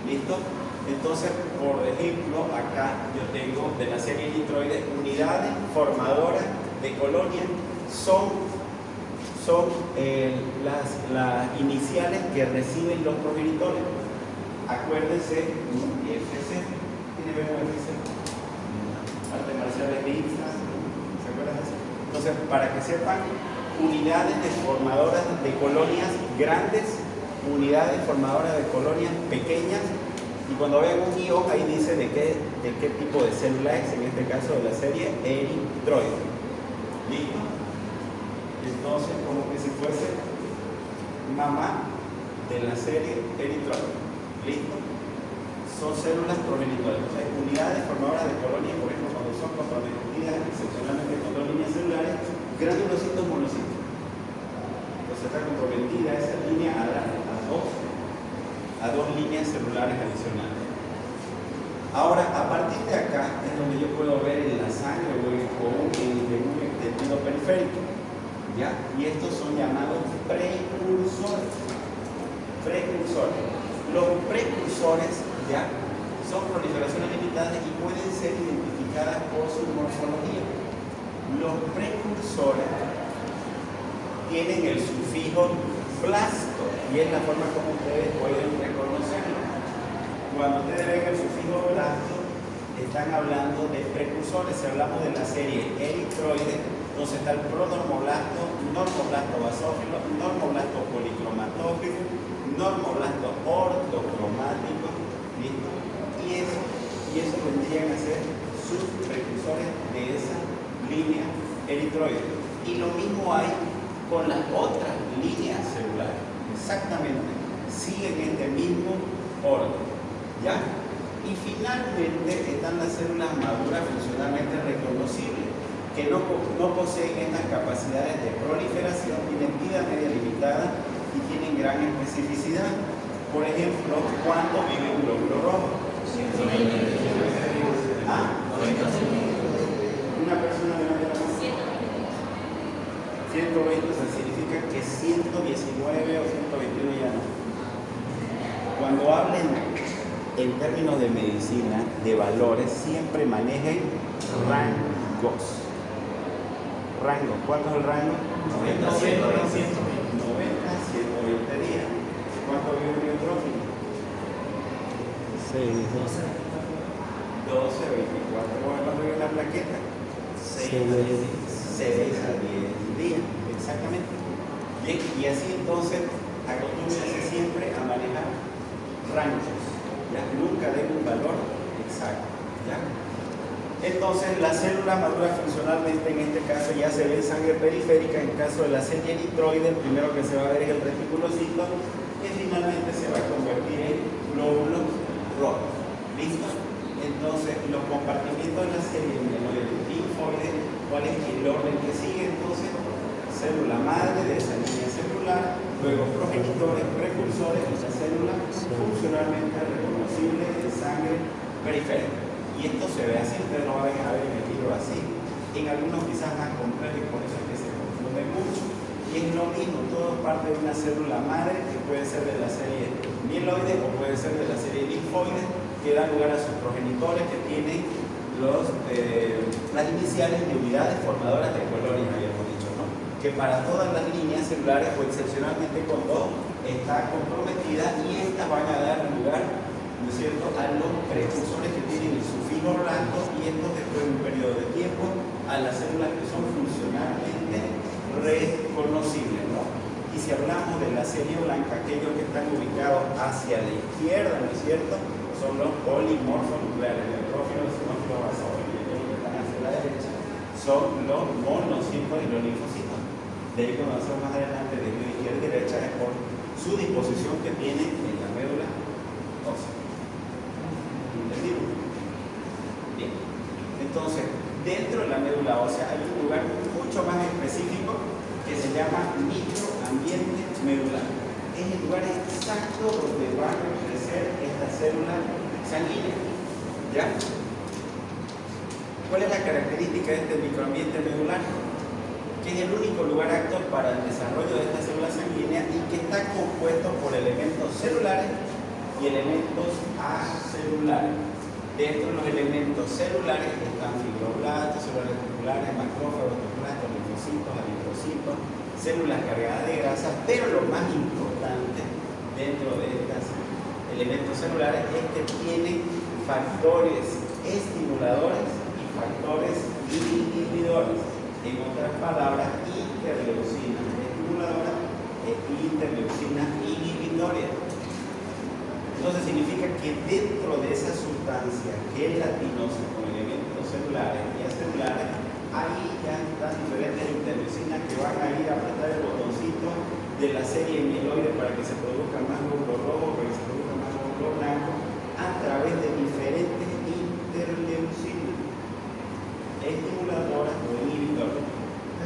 ¿Listo? Entonces, por ejemplo, acá yo tengo de la serie eritroide unidades formadoras de colonia, son las iniciales que reciben los progenitores. Acuérdense, FC, ¿tiene que ver con FC? Artes marciales mixtas, ¿se acuerdan de eso? Entonces, para que sepan, unidades formadoras de colonias grandes, unidades formadoras de colonias pequeñas, y cuando vean un guión ahí dice de qué tipo de célula es, en este caso de la serie eritroide. ¿Listo? Entonces, como que si fuese mamá de la serie eritroide. ¿Listo? Son células progenitoras. O sea, unidades formadoras de colonias, por ejemplo, cuando son comprometidas excepcionalmente con dos líneas celulares, granulocitos, monocitos. Entonces está comprometida esa línea a dos líneas celulares adicionales. Ahora, a partir de acá es donde yo puedo ver en la sangre o en un tejido periférico, ¿ya? Y estos son llamados precursores. Los precursores, ¿ya?, son proliferaciones limitadas y pueden ser identificadas por su morfología. Los precursores tienen el sufijo blasto y es la forma como ustedes pueden reconocerlo. Cuando ustedes ven el sufijo blasto, están hablando de precursores. Si hablamos de la serie eritroide, entonces está el pronormoblasto, normoblasto basófilo, normoblasto policromatófilo, normoblasto ortocromático, ¿listo? Y eso vendrían a ser sus precursores de esa línea eritroide. Y lo mismo hay con las otras líneas celulares. Exactamente, siguen este mismo orden, ¿ya? Y finalmente están las células maduras funcionalmente reconocibles, que no poseen estas capacidades de proliferación, tienen vida media limitada y tienen gran especificidad. Por ejemplo, ¿cuánto vive un glóbulo rojo? 120. ¿Ah? Una persona de la mano. 120, o sea, significa que 119 o 121 ya no. Cuando hablen en términos de medicina, de valores, siempre manejen rangos. Rango, ¿cuánto es el rango? 90 a 120 días. ¿Cuánto vive un neutrófilo? 6, 12, 24. ¿Cuánto vive una plaqueta? 6 a 10 días, exactamente. Bien, y así entonces acostúmbrense siempre a manejar rangos, ¿ya? Nunca den un valor exacto, ¿ya? Entonces la célula madura funcionalmente, en este caso ya se ve en sangre periférica. En el caso de la serie eritroide, el primero que se va a ver es el reticulocito, que finalmente se va a convertir en glóbulos rojos. ¿Listo? Entonces los compartimientos de la serie mieloide linfoide, ¿cuál es el orden que sigue? Entonces, célula madre de esa línea celular, luego progenitores, precursores de esa célula funcionalmente reconocible en sangre periférica. Y esto se ve así, ustedes no van a ver en el libro así. En algunos quizás más complejo y por eso es que se confunde mucho. Y es lo mismo, todo parte de una célula madre que puede ser de la serie mieloide o puede ser de la serie linfoide, que da lugar a sus progenitores que tienen las iniciales de unidades formadoras de colonias, habíamos dicho, ¿no? Que para todas las líneas celulares o excepcionalmente con dos está comprometida, y estas van a dar lugar, ¿no es cierto?, a los precursores que tienen el sufijo blasto, y estos después de un periodo de tiempo a las células que son funcionalmente reconocibles, ¿no? Y si hablamos de la serie blanca, aquellos que están ubicados hacia la izquierda, ¿no es cierto?, son los polimorfonucleares, neutrófilos, sinófilos, basófilos, y aquellos que están hacia la derecha son los monocitos y los linfocitos. De ahí cuando hacemos más adelante de izquierda y derecha es por su disposición que tienen en la médula ósea. ¿Entendido? Bien. Entonces, dentro de la médula ósea hay un lugar mucho más específico que se llama microambiente medular. Es el lugar exacto donde van a crecer estas células sanguíneas. ¿Ya? ¿Cuál es la característica de este microambiente medular? Que es el único lugar apto para el desarrollo de estas células sanguíneas y que está compuesto por elementos celulares y elementos acelulares. Dentro de los elementos celulares están fibroblastos, células musculares, macrófagos, neoplastos, linfocitos, eritrocitos, células cargadas de grasa, pero lo más importante dentro de estos elementos celulares es que tienen factores estimuladores y factores inhibidores. En otras palabras, interleucinas estimuladoras e interleucinas inhibidorias. Entonces significa que dentro de esa sustancia gelatinosa con elementos celulares y acelulares, ahí ya están diferentes interleucinas que van a ir a apretar el botoncito de la serie mieloide para que se produzca más glóbulo rojo, para que se produzca más glóbulo blanco, a través de diferentes interleucinas estimuladoras o inhibidoras.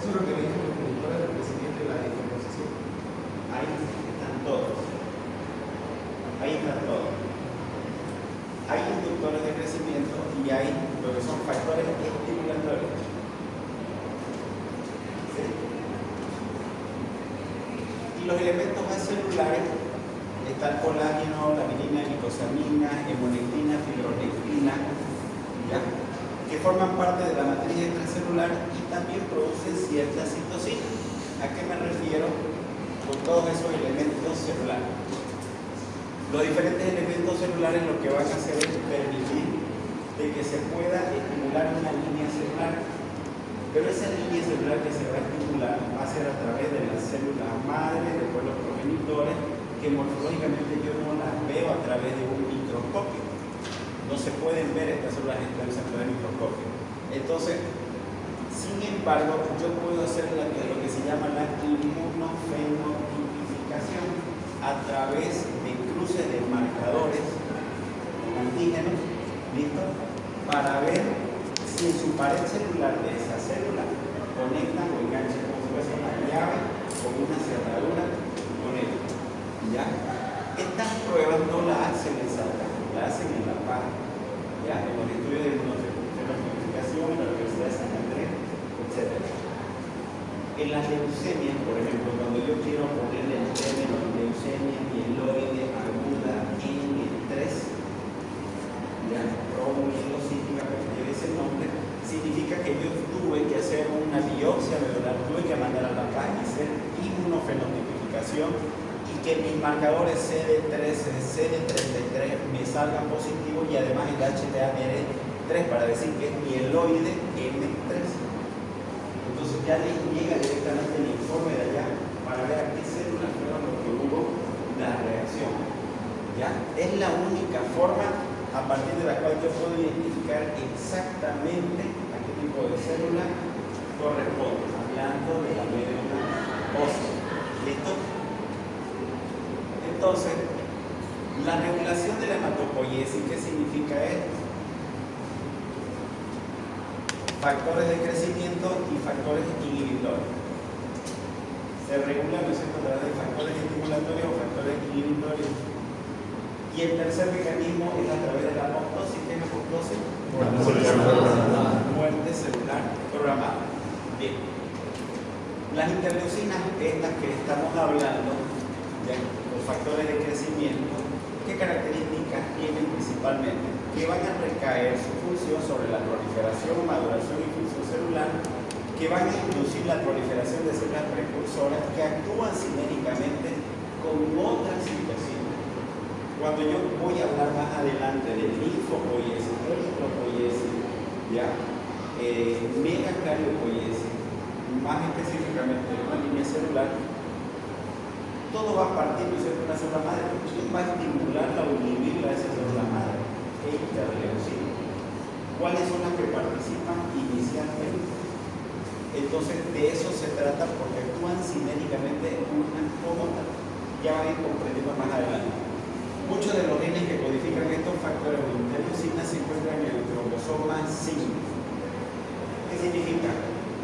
Eso es lo que dicen los productores del crecimiento y la diferenciación. Ahí están todos. Ahí están todos. Hay inductores de crecimiento y hay lo que son factores estimuladores. ¿Sí? Y los elementos acelulares está el colágeno, la vinina, glicosamina, hemonectina, fibronectina, ¿ya? Que forman parte de la matriz extracelular y también producen ciertas citocinas. ¿A qué me refiero con todos esos elementos celulares? Los diferentes elementos celulares lo que van a hacer es permitir de que se pueda estimular una línea celular. Pero esa línea celular que se va a estimular va a ser a través de las células madre, después los progenitores, que morfológicamente yo no las veo a través de un microscopio. No se pueden ver estas células extensas a través del microscopio. Entonces, sin embargo, yo puedo hacer lo que se llama la inmunofenotipificación a través de cruces de marcadores antígenos, ¿listo? Para ver si en su pared celular de esa célula conectan o enganchan como si fuese una llave o una cerradura con él. ¿Ya? Estas pruebas no las hacen en Salta, las hacen en La Paz, ¿ya? En los estudios de inmunofenotipificación en la Universidad de San Andrés, etc. En las leucemias, por ejemplo, cuando yo quiero ponerle el término leucemia mieloide aguda N3, ya, promielocítica, que tiene ese nombre, significa que yo tuve que hacer una biopsia medular, tuve que mandar a La Paz y hacer inmunofenotipificación y que mis marcadores CD13, CD33 me salgan positivos y además el HLA-DR3 para decir que es mieloide M3. Entonces ya les llega directamente el informe de allá para ver a qué células fueron lo que hubo la reacción. ¿Ya? Es la única forma a partir de la cual yo puedo identificar exactamente a qué tipo de célula corresponde, hablando de la médula ósea. ¿Listo? Entonces, la regulación de la hematopoiesis, ¿qué significa esto? Factores de crecimiento y factores inhibidores. Se regula, ¿no es cierto?, a través de factores estimulatorios o factores inhibitorios. Y el tercer mecanismo es a través de la apoptosis. ¿Qué es la apoptosis? Muerte celular programada. Bien. Las interleucinas, estas que estamos hablando, ¿ya?, los factores de crecimiento, ¿qué características tienen principalmente? Que van a recaer su función sobre la proliferación, maduración y función celular, que van a inducir la proliferación de células precursoras que actúan sinérgicamente con otras citocinas. Cuando yo voy a hablar más adelante de linfopoiesis, eritropoiesis, ¿ya?, megacariopoiesis, más específicamente de una línea celular, todo va a partir de una célula madre. ¿Quién va a estimularla o inhibirla a esa célula madre? Interleucina. ¿Cuáles son las que participan inicialmente? Entonces, de eso se trata porque actúan sinérgicamente una con otra. Ya van a ir comprendiendo más adelante. Muchos de los genes que codifican estos factores de interleucina se encuentran en el cromosoma 5. ¿Qué significa?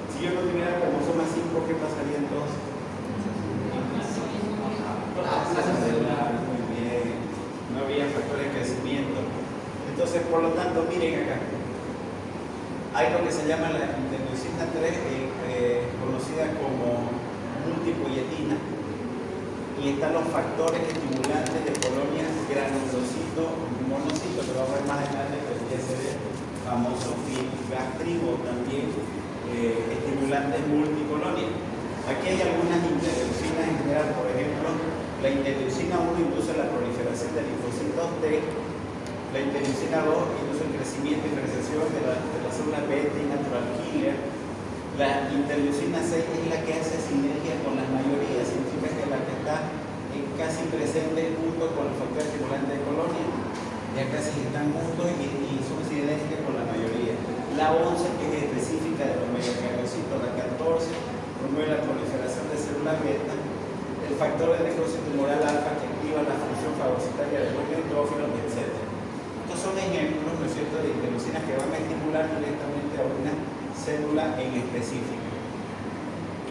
Si yo no tuviera el cromosoma 5, ¿qué pasaría entonces? Muy bien. No habría factores de crecimiento. Entonces, por lo tanto, miren acá. Hay lo que se llama la interleucina 3, conocida como multipoietina, y están los factores estimulantes de colonias granulocito, monocito, que vamos a ver más adelante. podría ser el famoso filgastrimo, también estimulantes multicolonias. Aquí hay algunas interleucinas en general, por ejemplo, la interleucina 1 induce la proliferación de linfocitos T, la interleucina 2 induce el crecimiento y diferenciación de la célula beta y natural killer. La interleucina 6 es la que hace sinergia con las mayorías, significa que la que está casi presente junto con el factor estimulante de colonia, ya casi están juntos y son sinergias con la mayoría. La 11, que es específica de los megacardiocitos, la 14 promueve la proliferación de células beta, el factor de necrosis tumoral alfa que activa la función fagocitaria de los neutrófilos, etc. Estos son ejemplos, ¿no es cierto?, de interleucinas que van a estimular directamente a una célula en específico.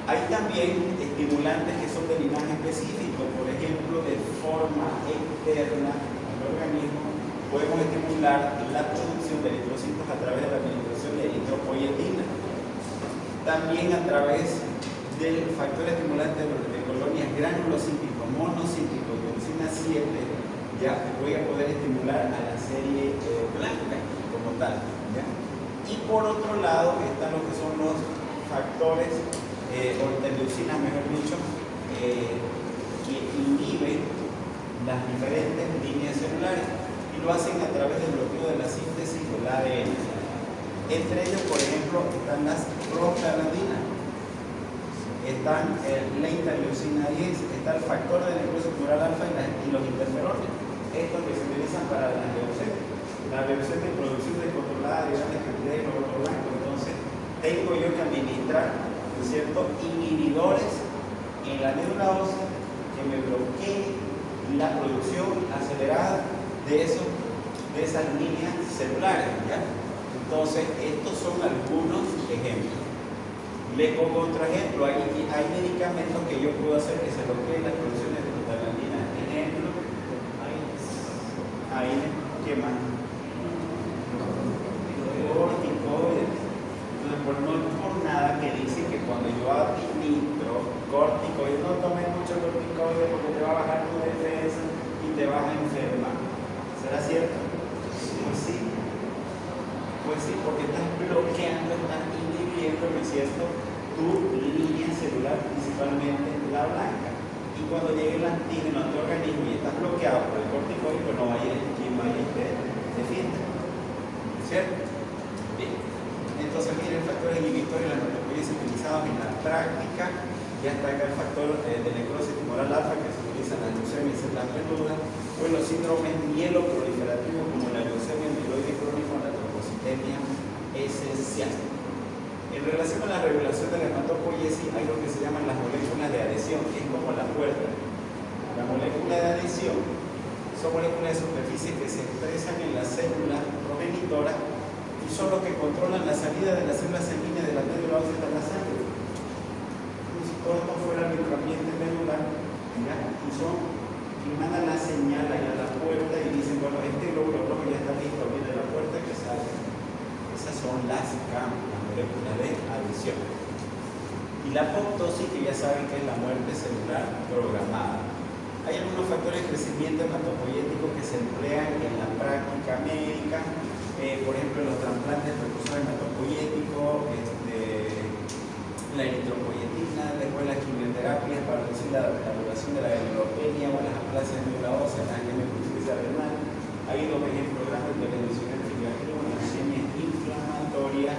Hay también estimulantes que son de linaje específico, por ejemplo, de forma externa al organismo, podemos estimular la producción de eritrocitos a través de la administración de eritropoyetina. También a través del factor estimulante de colonias granulocíticos, monocíticos, toxina 7, ya voy a poder estimular a la serie blanca como tal, ¿ya? Y por otro lado están lo que son los factores o interleucinas, mejor dicho, que inhiben las diferentes líneas celulares y lo hacen a través del bloqueo de la síntesis del ADN. Entre ellos, por ejemplo, están las prostaglandinas, están la interleucina 10, está el factor de necrosis tumoral alfa y los interferones, estos que se utilizan para la leucemia. La leucemia es producción descontrolada de grandes cantidades de glóbulos blancos, entonces tengo yo que administrar, ¿no es cierto?, inhibidores en la médula ósea que me bloqueen la producción acelerada de esas líneas celulares, ¿ya? Entonces, estos son algunos ejemplos. Les pongo otro ejemplo. Hay medicamentos que yo puedo hacer que se bloqueen las producciones de prostaglandinas. Ejemplo, ¿qué más? Corticoides. Entonces, no por nada que dice que cuando yo administro corticoides, no tomes mucho corticoides porque te va a bajar tu defensa y te vas a enfermar. ¿Será cierto? Pues sí, porque estás bloqueando, estás inhibiendo, ¿no es cierto?, tu línea celular, principalmente la blanca. Y cuando llegue el antígeno a tu organismo y estás bloqueado por el corticoide, pues no vaya quien vaya y te defienda. ¿Cierto? Bien. Entonces, miren, el factor inhibitorio y las natopoiesis utilizados en la práctica. Ya está acá el factor de necrosis tumoral alfa que se utiliza en las leucemias y las peludas, o en los síndromes mieloproliferativos como la leucemia mieloide crónica o la trombocitemia esencial. En relación a la regulación de la hematopoiesis hay lo que se llaman las moléculas de adhesión, que es como la puerta. La molécula de adhesión son moléculas de superficie que se expresan en las células progenitoras y son los que controlan la salida de las células sanguíneas de la médula ósea a la sangre. Todo esto fuera del microambiente medular, ¿ya? Y mandan la señal allá a la puerta y dicen, bueno, este glóbulo rojo ya está listo, viene la puerta que sale. Esas son las CAM, las moléculas de adhesión. Y la apoptosis, que ya saben que es la muerte celular programada. Hay algunos factores de crecimiento hematopoyético que se emplean en la práctica médica, por ejemplo, los trasplantes de precursores hematopoyéticos, la eritropoyetina, después las quimioterapias para reducir la duración de la neutropenia o las aplasias de médula ósea, la insuficiencia renal. Hay dos ejemplos grandes de reducción del filgastrimo, la leucemia inflamatoria,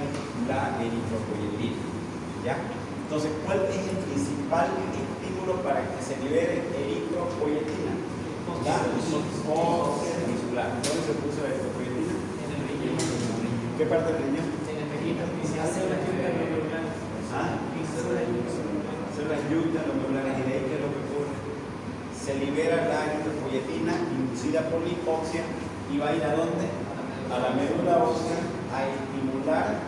la eritropoyetina. ¿Ya? Entonces, ¿cuál es el principal estímulo para que se libere eritropoyetina? La ósea muscular. ¿Dónde se puso la eritropoyetina? En el riñón. ¿Qué parte del riñón? En el riñón. Y se hace la lluvia glomerular. Células glomerulares, y de ahí que es lo que ocurre. Se libera la eritropoyetina inducida por la hipoxia y va a ir a dónde? A la médula ósea a estimular,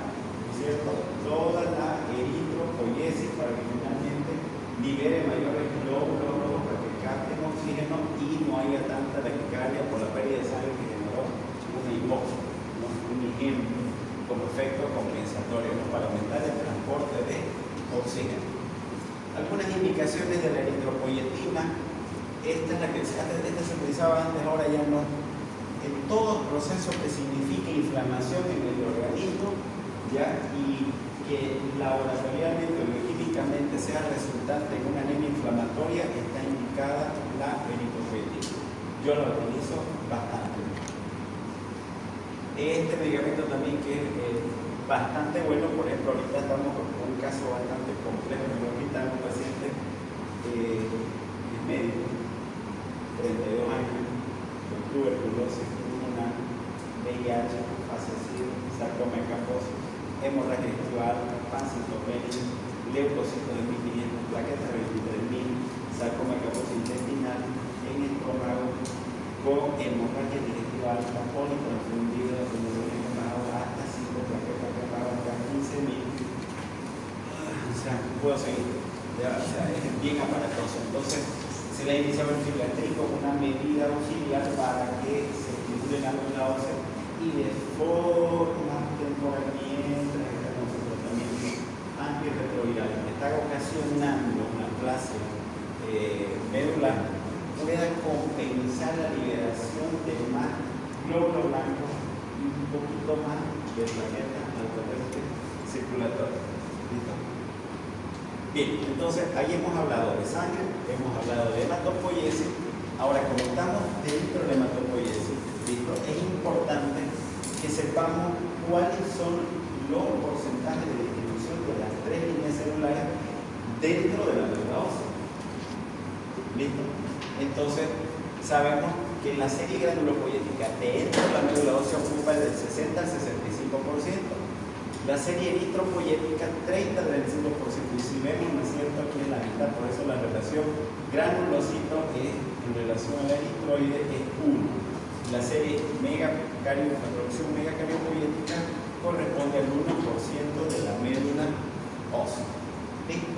¿cierto?, toda la eritropoiesis para que finalmente libere mayores glóbulos rojos para que capten oxígeno y no haya tanta taquicardia por la pérdida de sangre que generó una hipoxia, ¿no? Un ejemplo como efecto compensatorio, ¿no?, para aumentar el transporte de oxígeno. Algunas indicaciones de la eritropoyetina, esta es la que se utilizaba antes, ahora ya no. en todo proceso que signifique inflamación en el organismo, ¿ya? Y que laboratorialmente o bioquímicamente sea resultante en una anemia inflamatoria, está indicada la eritropoyetina. Yo lo utilizo bastante. Este medicamento también que es bastante bueno, por ejemplo, ahorita estamos con un caso bastante complejo, me lo quitan un paciente es médico, 32 años, con tuberculosis pulmonar, VIH, fase C, sarcoma de Kaposi, hemorragia estival, pancitopenia, leucocitos de 1500, plaquetas de 23.000, sarcoma de Kaposi intestinal, en el estómago, con hemorragia digestiva alta, cólico infundido, hemoglobina baja, hasta 5 plaquetas de baja, hasta 15.000. O sea, puedo seguir. Ya, o sea, es bien aparatoso. Entonces, se le ha iniciado el filatrico como una medida auxiliar para que se estimule la médula ósea y de forma temporal mientras está con su tratamiento antirretroviral está ocasionando una plasia medular, pueda compensar la liberación de más glóbulos blancos y un poquito más de plaquetas altamente circulatorias. ¿Listo? Bien, entonces ahí hemos hablado de sangre, hemos hablado de hematopoiesis. Ahora, como estamos dentro de la hematopoiesis, ¿listo? Es importante que sepamos cuáles son los porcentajes de distribución de las 3 líneas celulares dentro de la médula ósea. ¿Listo? Entonces, sabemos que la serie granulopoyética dentro de la médula ósea ocupa del 60 al 65%. La serie eritropoyética 30 al 25%, y si vemos, ¿no es cierto?, aquí en la mitad, por eso la relación granulocito en relación a la eritroide es 1. La serie hidroximegacariopoyética corresponde al 1% de la médula ósea. ¿Listo?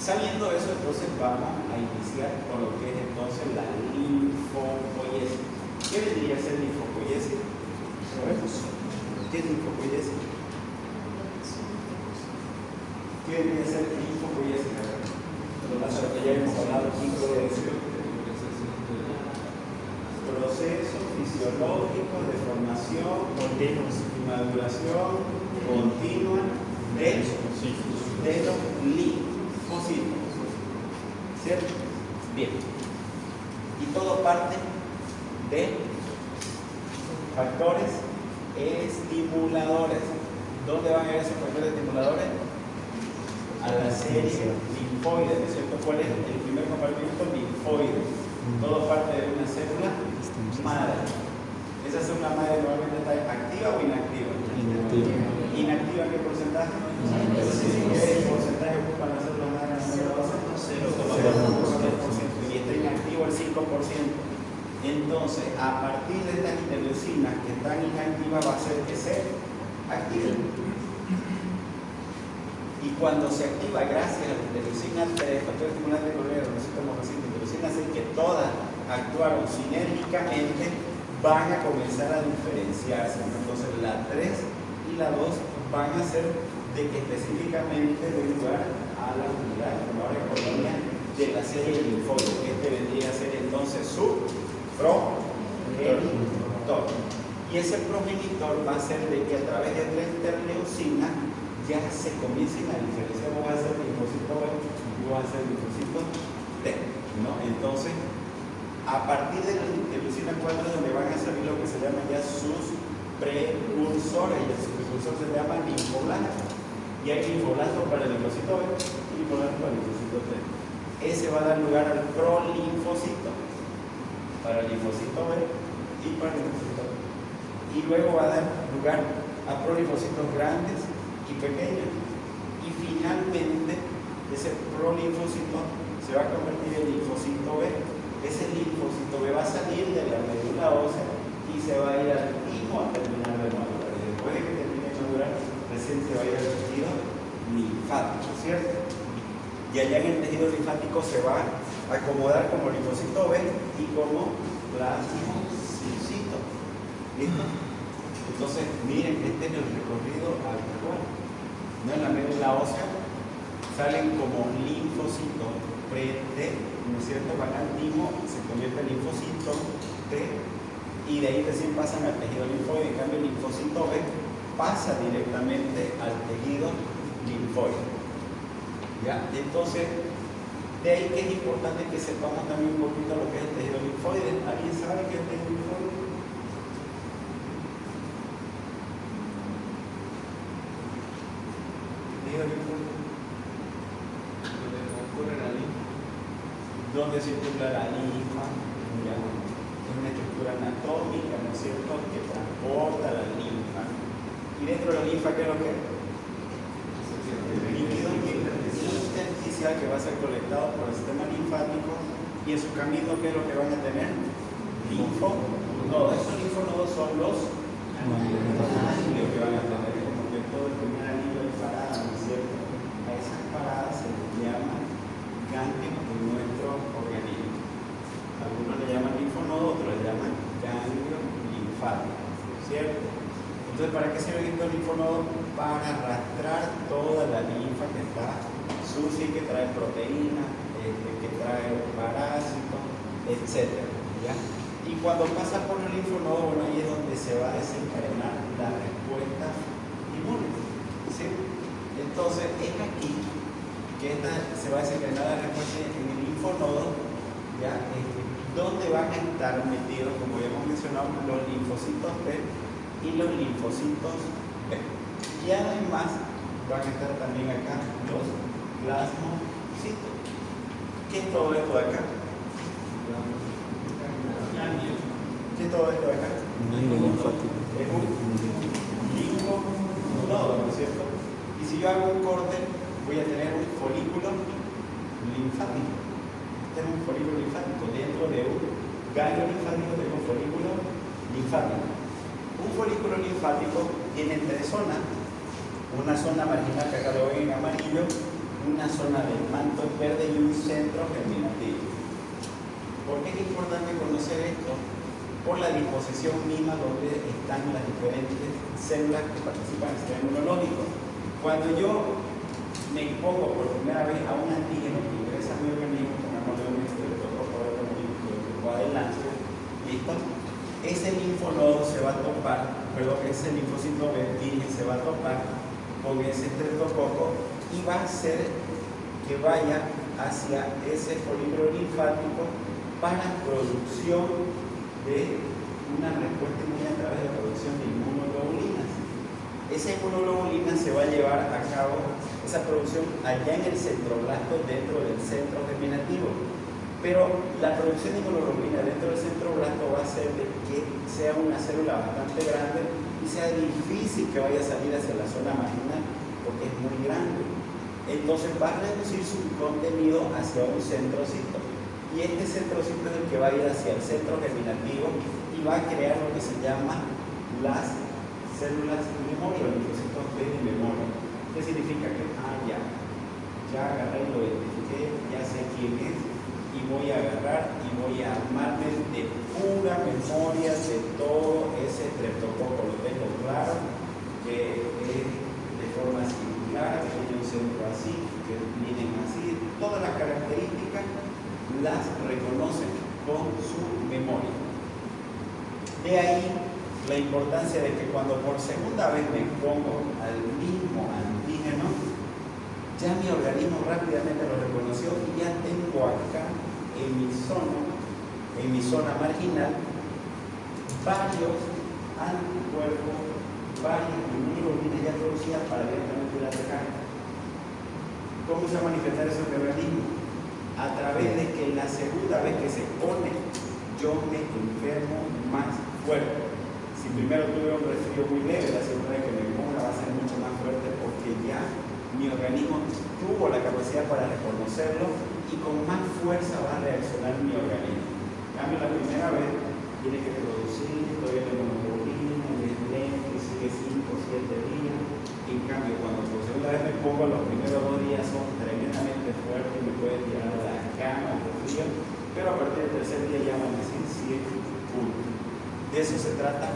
Sabiendo eso, entonces vamos a iniciar con lo que es entonces la linfopoiesis. ¿Qué vendría a ser linfopoiesis? ¿Qué es linfopoiesis? ¿Qué debería ser linfopoiesis? Lo más que ya hemos hablado aquí, proceso fisiológico de formación continua y maduración continua de los linfocitos. ¿Cierto? Bien. Y todo parte de factores estimuladores. ¿Dónde van a ir esos factores estimuladores? A la serie linfoide, ¿no es cierto? ¿Cuál es el primer compartimiento? Linfoide. Todo parte de una célula madre. ¿Esa célula madre normalmente está activa o inactiva? ¿Inactiva qué porcentaje? ¿Qué porcentaje ocupan las células madres en la célula ósea? 0,3%. Y está inactivo el 5%. Entonces, a partir de estas interleucinas que están inactivas, va a ser que se activen. Y cuando se activa gracias a la interleucina 3, factor estimulante de colega, interleucina 6, que todas actuaron sinérgicamente, van a comenzar a diferenciarse. Entonces la 3 y la 2 van a ser de que específicamente den lugar a la unidad colonia de la serie linfoide, que este vendría a ser entonces su progenitor. Y ese progenitor va a ser de que a través de la interleucina ya se comiencen a diferenciar. Vos vas a hacer linfocito B y vos vas a hacer linfocito T, ¿no? Entonces, a partir de la interleucina 4 es donde van a salir lo que se llaman ya sus precursores, y el precursor se llama linfoblasto. Y hay linfoblasto para el linfocito B y linfoblasto para el linfocito T. Ese va a dar lugar al prolinfocito para el linfocito B y para el linfocito T. Y luego va a dar lugar a prolinfocitos grandes y pequeños. Y finalmente, ese prolinfocito se va a convertir en linfocito B. Ese linfocito B va a salir de la médula ósea y se va a ir al timo a terminar de madurar. Y después de que termine de madurar, recién se va a ir al tejido linfático, ¿cierto? Y allá en el tejido linfático se va a acomodar como linfocito B y como plasmocito. ¿Listo? Entonces, miren, este es el recorrido actual. ¿No? En la médula ósea salen como linfocitos pre-T, ¿no es cierto? Van al timo, se convierte en linfocito T y y de ahí recién pasan al tejido linfoide. En cambio, el linfocito B pasa directamente al tejido linfoide. ¿Ya? Entonces, de ahí que es importante que sepamos también un poquito lo que es el tejido linfoide. ¿Alguien sabe qué es el tejido linfoide? Tejido linfoide. Donde circula la linfa, ¿ya? Es una estructura anatómica, ¿no es cierto?, que transporta la linfa. Y dentro de la linfa, ¿qué es lo que es? El líquido intersticial que va a ser colectado por el sistema linfático, y en su camino, ¿qué es lo que van a tener? Linfonodos. Esos linfonodos son los ganglios que van a tener, como que todo el primer anillo de parada, ¿no es cierto? A esas paradas se les llama ganglios en nuestro organismo. Algunos le llaman linfonodo, otros le llaman ganglio linfático, ¿cierto? Entonces, ¿para qué sirven estos linfonodos? Para arrastrar toda la linfa que está sucia y que trae proteínas, que trae parásitos, etc. ¿Ya? Y cuando pasa por el linfonodo, bueno, ahí es donde se va a desencadenar la respuesta inmune, ¿sí? Entonces, es aquí que se va a desencadenar la respuesta en el linfonodo, ¿ya? Donde van a estar metidos, como ya hemos mencionado, los linfocitos T y los linfocitos B. Y además van a estar también acá los plasmocitos. ¿Qué es todo esto de acá? ¿Qué es todo esto de acá? Ganglio linfático. Es un linfonodo, ¿no es cierto? Y si yo hago un corte, voy a tener un folículo linfático. Este es un folículo linfático. Dentro de un ganglio linfático tengo un folículo linfático. Un folículo linfático tiene tres zonas. Una zona marginal, que acá lo ven en amarillo, una zona del manto en verde y un centro germinativo. ¿Por qué es importante conocer esto? Por la disposición misma donde están las diferentes células que participan en el sistema inmunológico. Cuando yo me expongo por primera vez a un antígeno que ingresa a mi organismo, pongámosle un estreptococo adelante, ¿listo? Ese linfonodo se va a topar, ese linfocito B virgen se va a topar con ese estreptococo y va a hacer que vaya hacia ese folículo linfático para producción de una respuesta inmune a través de la producción de inmunoglobulinas. Esa inmunoglobulina se va a llevar a cabo, esa producción allá en el centroblasto, dentro del centro germinativo. Pero la producción de inmunoglobulina dentro del centroblasto va a hacer de que sea una célula bastante grande y sea difícil que vaya a salir hacia la zona marginal porque es muy grande. Entonces va a reducir su contenido hacia un centrocito. Y este centrocito es el que va a ir hacia el centro germinativo y va a crear lo que se llama las células de memoria, los linfocitos B de memoria. ¿Qué significa? Que ya agarré y lo identifiqué, ya sé quién es, y voy a agarrar y voy a armarme de pura memoria de todo ese estreptococo. Lo tengo claro, que es de forma circular, que tiene un centro así, que vienen así, todas las características las reconocen con su memoria. De ahí la importancia de que cuando por segunda vez me expongo al mismo antígeno, ya mi organismo rápidamente lo reconoció y ya tengo acá en mi zona marginal, varios anticuerpos, varias inmunoglobulinas ya producidas para directamente la atacar. ¿Cómo se va a manifestar eso en mi organismo? A través de que la segunda vez que se expone, yo me enfermo más fuerte. Si primero tuve un resfrío muy leve, la segunda vez que me ponga va a ser mucho más fuerte porque ya mi organismo tuvo la capacidad para reconocerlo y con más fuerza va a reaccionar mi organismo. En cambio, la primera vez tiene que producir todavía la hemoglobina, el lento, y sigue 5 o 7 días. En cambio, cuando por segunda vez me pongo, los primeros 2 días son tremendamente fuertes y me pueden tirar a la cama por frío, pero a partir del tercer día ya van a decir 100 puntos. De eso se trata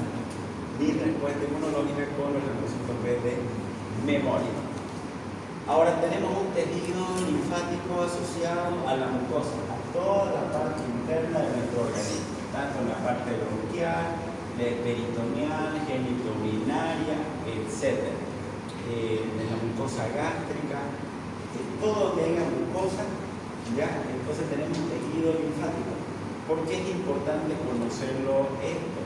mi respuesta inmunológica con los linfocitos B de memoria. Ahora tenemos un tejido linfático asociado a la mucosa, a toda la parte interna de nuestro organismo, tanto en la parte bronquial, peritoneal, genitourinaria, etc. De la mucosa gástrica, todo que haya mucosa, ya, entonces tenemos tejido linfático. ¿Por qué es importante conocerlo esto?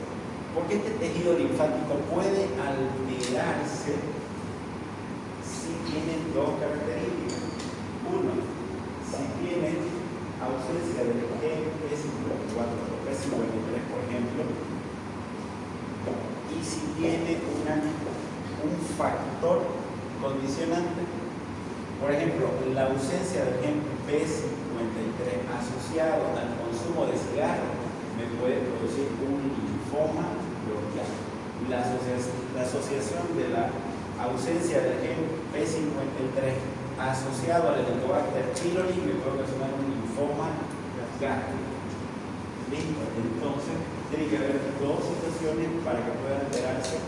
Porque este tejido linfático puede alterarse si tiene dos características. Uno, si tiene ausencia del gen P54 o P53, por ejemplo, y si tiene un factor condicionante. Por ejemplo, la ausencia del gen P53 asociado al consumo de cigarro me puede producir un linfoma bronquial. La asociación de la ausencia del gen P53 asociado al Helicobacter pylori me puede ocasionar un linfoma gástrico. ¿Listo? Entonces, tiene que haber dos situaciones para que pueda alterarse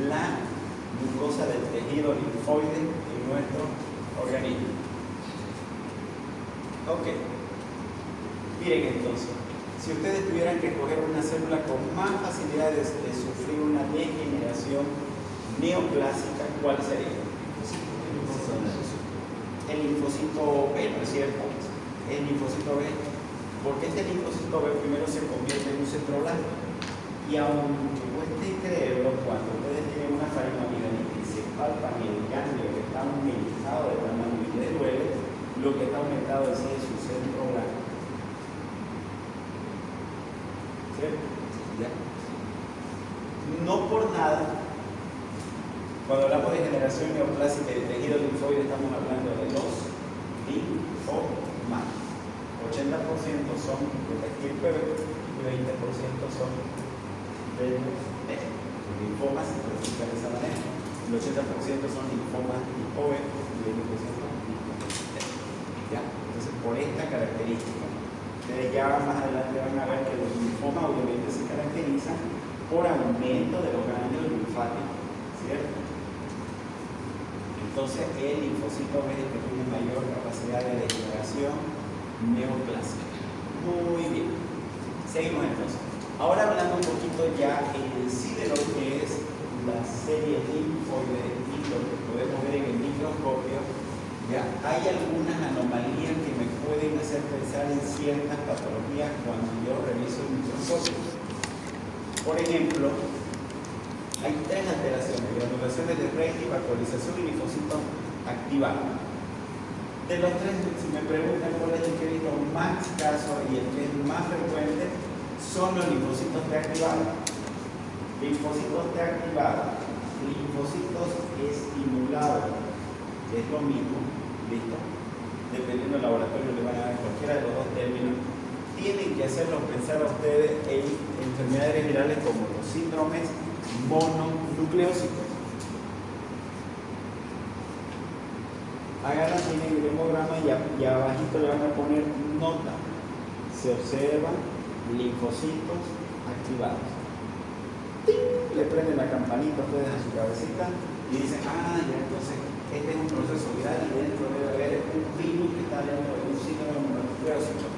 la mucosa del tejido linfoide en nuestro organismo. Ok. Miren entonces, si ustedes tuvieran que escoger una célula con más facilidades de sufrir una degeneración neoplásica, ¿cuál sería? El linfocito B, ¿no es cierto? El linfocito B. Porque este linfocito B primero se convierte en un centroblasto. Y aunque cueste creerlo, cuando ustedes tienen una faringoamigdalitis y se palpan el ganglio que está aumentado de tamaño y les duele, lo que está aumentado es su centroblasto. ¿Cierto? ¿Ya? No por nada, cuando hablamos de generación neoplásica y de tejido linfoide, estamos hablando de los linfomas. 80% son de la estirpe B y 20% son de los linfomas, se clasifican de esa manera. El 80% son linfomas tipo B y 20% linfomas T. ¿Ya? Entonces, por esta característica, ustedes ya más adelante van a ver que los linfomas obviamente se caracterizan por aumento de los ganglios linfáticos, ¿cierto? Entonces, el linfocito B es el que tiene mayor capacidad de degeneración neoplásica. Muy bien. Seguimos entonces. Ahora hablando un poquito ya en sí de lo que es la serie linfoide y lo que podemos ver en el microscopio, ya hay algunas anomalías que me pueden hacer pensar en ciertas patologías cuando yo reviso el microscopio. Por ejemplo, hay tres alteraciones: granulaciones de Rayleigh, vascularización y linfocitos activados. De los tres, si me preguntan cuál es el que he visto más casos y el que es más frecuente, son los linfocitos T activados. Linfocitos T activados, linfocitos estimulados, que es lo mismo, ¿listo? Dependiendo del laboratorio le van a dar cualquiera de los dos términos. Tienen que hacerlos pensar a ustedes en enfermedades virales como los síndromes mononucleósicos. Agarran, tienen el hemograma y abajito le van a poner nota. Se observan linfocitos activados. ¡Ting! Le prenden la campanita a ustedes a su cabecita y dicen, ah, ya, entonces este es un proceso viral y dentro debe haber un virus que está dentro de un síndrome mononucleósico.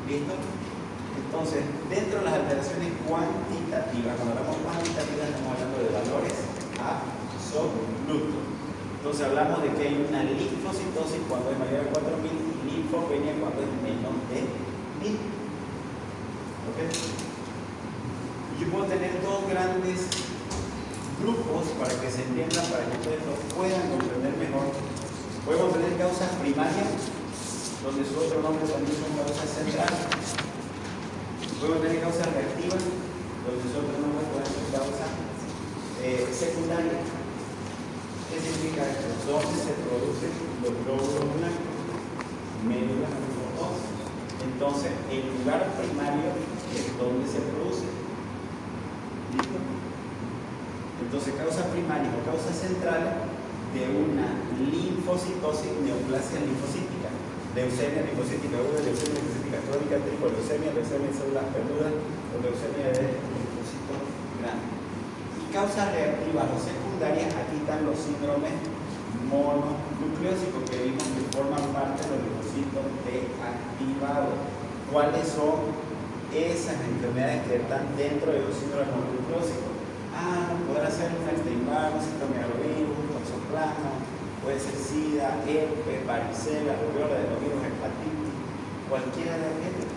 ¿Listo? Entonces, dentro de las alteraciones cuantitativas, cuando hablamos cuantitativas estamos hablando de valores absolutos. Entonces hablamos de que hay una linfocitosis cuando es mayor a 4.000 y linfopenia cuando es menos de 1.000. ¿Ok? Yo puedo tener dos grandes grupos para que se entiendan, para que ustedes lo puedan comprender mejor. Podemos tener causas primarias, donde su otro nombre también son causas centrales. Podemos tener causas reactivas, donde su otro nombre pueden ser causas secundarias. ¿Qué significa esto? ¿Dónde se producen los glóbulos blancos? Médula número 2. Entonces, el lugar primario es donde se produce. ¿Listo? Entonces, causas primarias o causas centrales de una linfocitosis, neoplasia linfocítica, leucemia linfocítica aguda, leucemia linfocítica crónica, tripoleucemia, leucemia de células peludas o leucemia de linfocitos grandes. Y causas reactivas o secundarias, aquí están los síndromes mononucleósicos que vimos que forman parte de los linfocitos T activados. ¿Cuáles son esas enfermedades que están dentro de un síndrome multiflósico. Podrá ser un esteimar, un citomegalovirus, un toxoplasma, puede ser SIDA, herpes, varicela, rubiola, adenovirus, hepatitis, cualquiera de aquellos.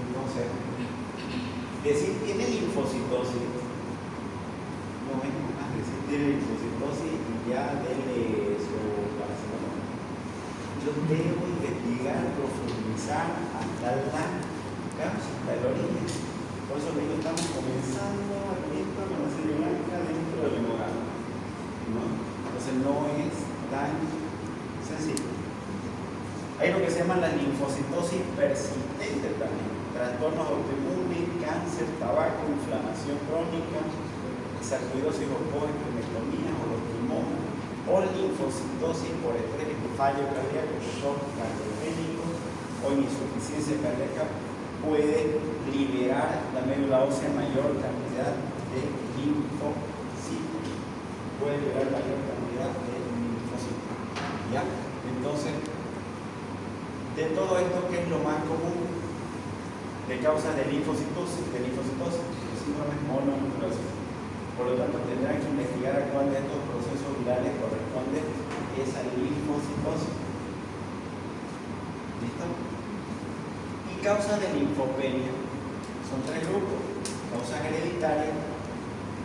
Entonces, decir tiene linfocitosis, no es más decir tiene linfocitosis y ya dele su paracetamol. Yo debo investigar, profundizar hasta la causa, hasta el origen. Por eso mismo estamos comenzando a ver con la serie blanca dentro del hemograma, ¿no? Entonces no es tan sencillo. Hay lo que se llama la linfocitosis persistente también. Trastornos autoinmunes, cáncer, tabaco, inflamación crónica, sarcoidosis o poesplenectomía o los pulmones, o linfocitosis por estrés, fallo cardíaco, shock cardiogénico o insuficiencia cardíaca, puede liberar la médula ósea mayor cantidad de linfocitos. Puede liberar mayor cantidad de linfocitos. ¿Ya? Entonces, de todo esto, ¿qué es lo más común de causas de linfocitosis? El síndrome mononucleosis. Por lo tanto, tendrán que investigar a cuál de estos procesos virales corresponde esa linfocitosis. ¿Listo? Y causas de linfopenia son tres grupos: causas hereditarias,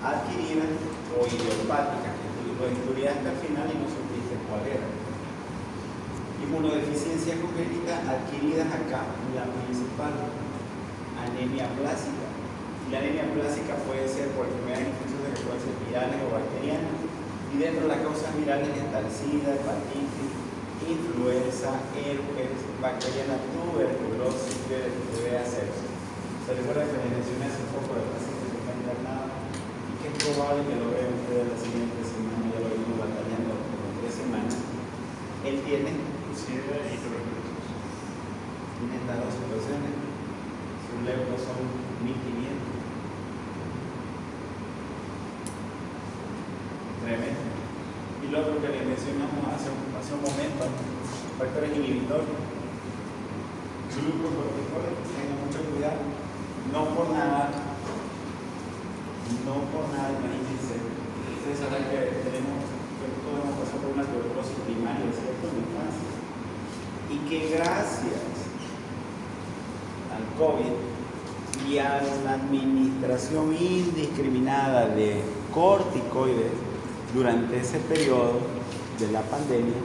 adquiridas o idiopáticas, que lo estudiaste al final y no supiste cuál era. Inmunodeficiencia congénita, adquiridas acá, la principal, anemia plásica. Y la anemia plásica puede ser por enfermedades infecciosas que pueden ser virales o bacterianas. Y dentro de las causas virales está el SIDA, hepatitis, influenza, herpes, bacteriana, tuberculosis, diarrea, sepsis. Se recuerda que les mencioné hace poco del paciente que está internado y que es probable que lo vean ustedes la siguiente semana, ya lo venimos batallando por 3 semanas. Él tiene SIDA y tuberculosis. Tiene estas dos situaciones. Sus leucos son 1500. Tremendo. Y lo otro que les mencionamos hace un momento, factores inhibitores, glucocorticoides, tengan mucho cuidado, no por nada, imagínense, ustedes saben que todos hemos pasado por una tuberculosis primaria, ¿cierto? En la infancia, y que gracias al COVID y a la administración indiscriminada de corticoides durante ese periodo de la pandemia,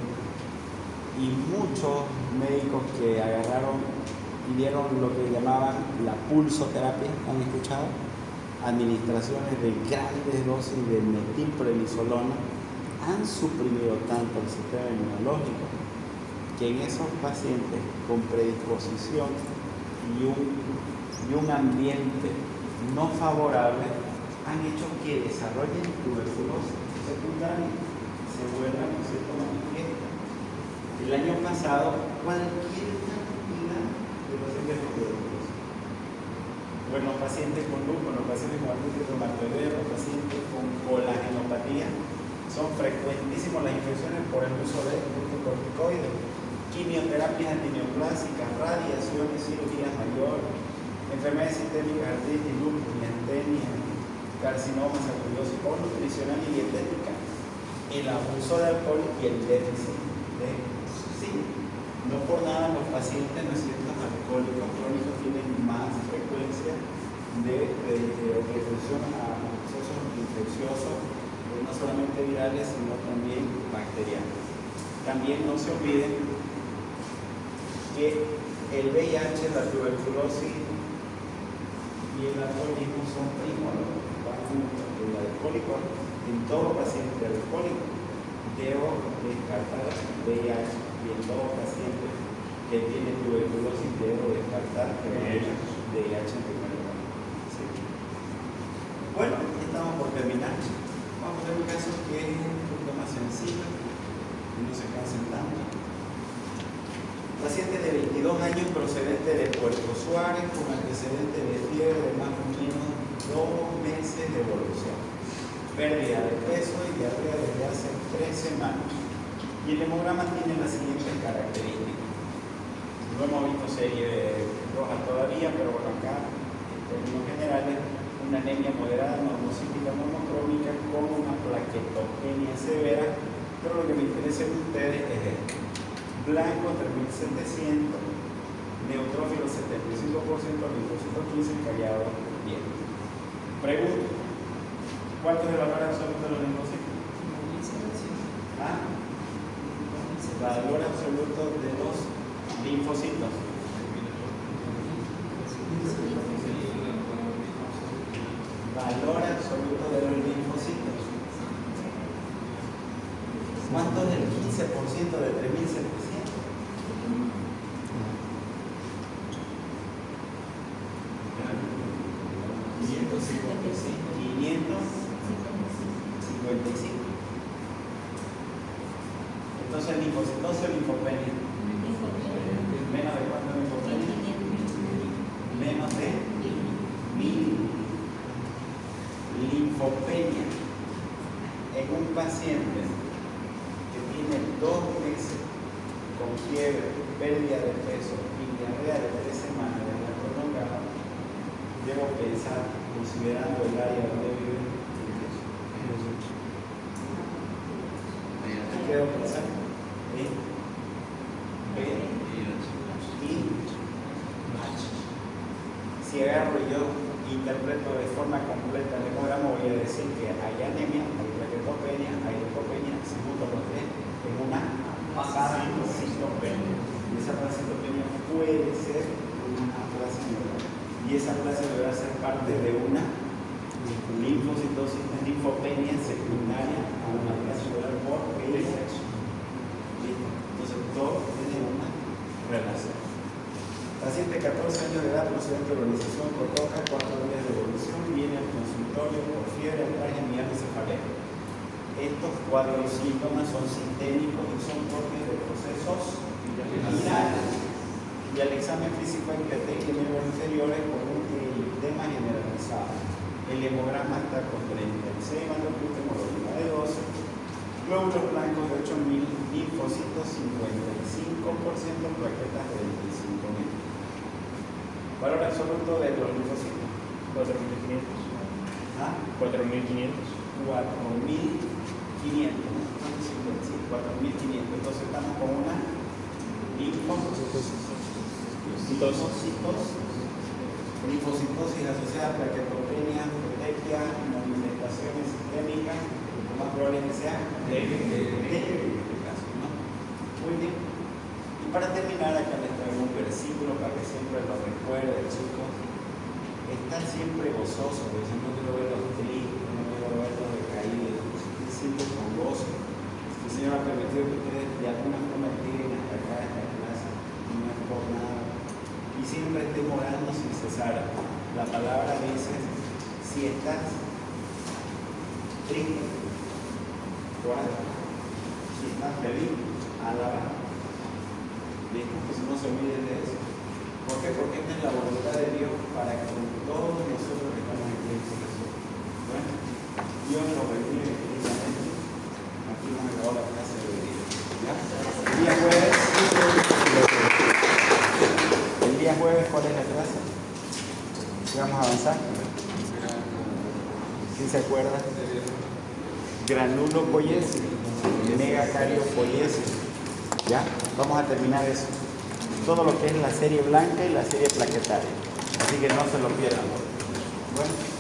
y muchos médicos que agarraron y dieron lo que llamaban la pulsoterapia, ¿han escuchado? Administraciones de grandes dosis de metilprednisolona han suprimido tanto el sistema inmunológico que en esos pacientes con predisposición y un ambiente no favorable han hecho que desarrollen tuberculosis secundaria, se vuelvan, ¿no es cierto?, manifiesta. El año pasado, cualquier cantidad de pacientes con tuberculosis. Bueno, los pacientes con lupus, los pacientes con artritis reumatoidea, los pacientes con colagenopatía, son frecuentísimas las infecciones por el uso de glucocorticoides, quimioterapias antineoplásicas, radiaciones, cirugías mayores, enfermedades sistémicas, artritis, lupus, miastenia, carcinoma, sarcoidosis o nutricional y dietética, el abuso de alcohol y el déficit de zinc. No por nada los pacientes, ¿no es cierto?, alcohólicos crónicos tienen más frecuencia de recursión a procesos infecciosos, no solamente virales, sino también bacterianos. También no se olviden que el VIH, la tuberculosis y el alcoholismo son primos. El alcohólico, en todo paciente alcohólico debo descartar VIH, y en todo paciente que tiene tuberculosis debo descartar VIH en primer lugar. ¿Sí? Bueno, estamos por terminar. Vamos a ver un caso que es un poco más sencillo y no se cansen tanto. Paciente de 22 años procedente de Puerto Suárez con antecedente de fiebre de más o menos 2 meses de evolución, pérdida de peso y diarrea desde hace 3 semanas. Y el hemograma tiene las siguientes características. No hemos visto serie roja todavía, pero bueno, acá términos generales, una anemia moderada normocítica monocrómica con una plaquetopenia severa, pero lo que me interesa de ustedes es esto: blanco 3700, neutrófilo 75%, linfocitos 15, callado 10. Pregunta: ¿cuánto es el valor absoluto de los linfocitos? ¿Ah? Valor absoluto de los linfocitos. Valor absoluto de los linfocitos. ¿Cuánto es el 15% de 3700? Entonces, linfocitosis o linfopenia. ¿Menos de cuánto linfopenia? Menos de 1000. Linfopenia en un paciente que tiene 2 meses con fiebre, pérdida de peso y diarrea de 3 semanas de la prolongada. Debo pensar, considerando el área donde vive, ¿qué debo pensar? Si agarro y yo interpreto de forma completa el hemograma, voy a decir que hay anemia, hay plaquetopenia, hay leucopenia, si junto los tres en una parasitopenia. Y esa parasitopenia puede ser una aplasia neural. Y esa aplasia deberá ser parte de una linfocitosis, linfopenia secundaria a una aplasia neural por VIH. Entonces todo tiene una relación. Paciente 14 años de edad, procedente de organización, cotoca, 4 días de evolución, viene al consultorio por fiebre, atrás y mialgia, cefalea. Estos cuadros síntomas son sistémicos y son propios de procesos virales. Y al examen físico hay que detectar miembros inferiores con un eritema generalizado. El hemograma está con 36 hematocrit, hemoglobina de 12, glóbulos blancos de 8000, linfocitos 55%, plaquetas de 25.000. Valor absoluto de los linfocitos. 4.500. ¿Ah? 4.500. 4.500. 4.500. Entonces estamos con una linfocitosis asociada a plaquetopenia, protectia, manifestaciones sistémicas, lo más probable es que sea en este caso, ¿no? Muy bien. Y para terminar, acá les traigo un versículo para que siempre lo recuerden, chicos. Están siempre gozosos, porque yo no quiero verlos tristes, no quiero verlos decaídos, siempre con gozo. El Señor ha permitido que ustedes de alguna forma lleguen hasta acá, a esta clase, y no es por nada. Y siempre estén orando sin cesar. La palabra dice: si estás triste, ora. Si estás feliz, alaba. ¿Listo? Pues no se olviden de eso. ¿Por qué? Porque esta es la voluntad de Dios para que todos nosotros que estamos en Cristo Jesús. Bueno, Dios nos bendiga infinitamente. Aquí nos acabó la clase de hoy día. ¿Ya? El día jueves. El día jueves, ¿cuál es la clase? Vamos a avanzar. ¿Quién se acuerda? Granulo poiesis, megacario poiesis. ¿Ya? Vamos a terminar eso. Todo lo que es la serie blanca y la serie plaquetaria. Así que no se lo pierdan. Bueno.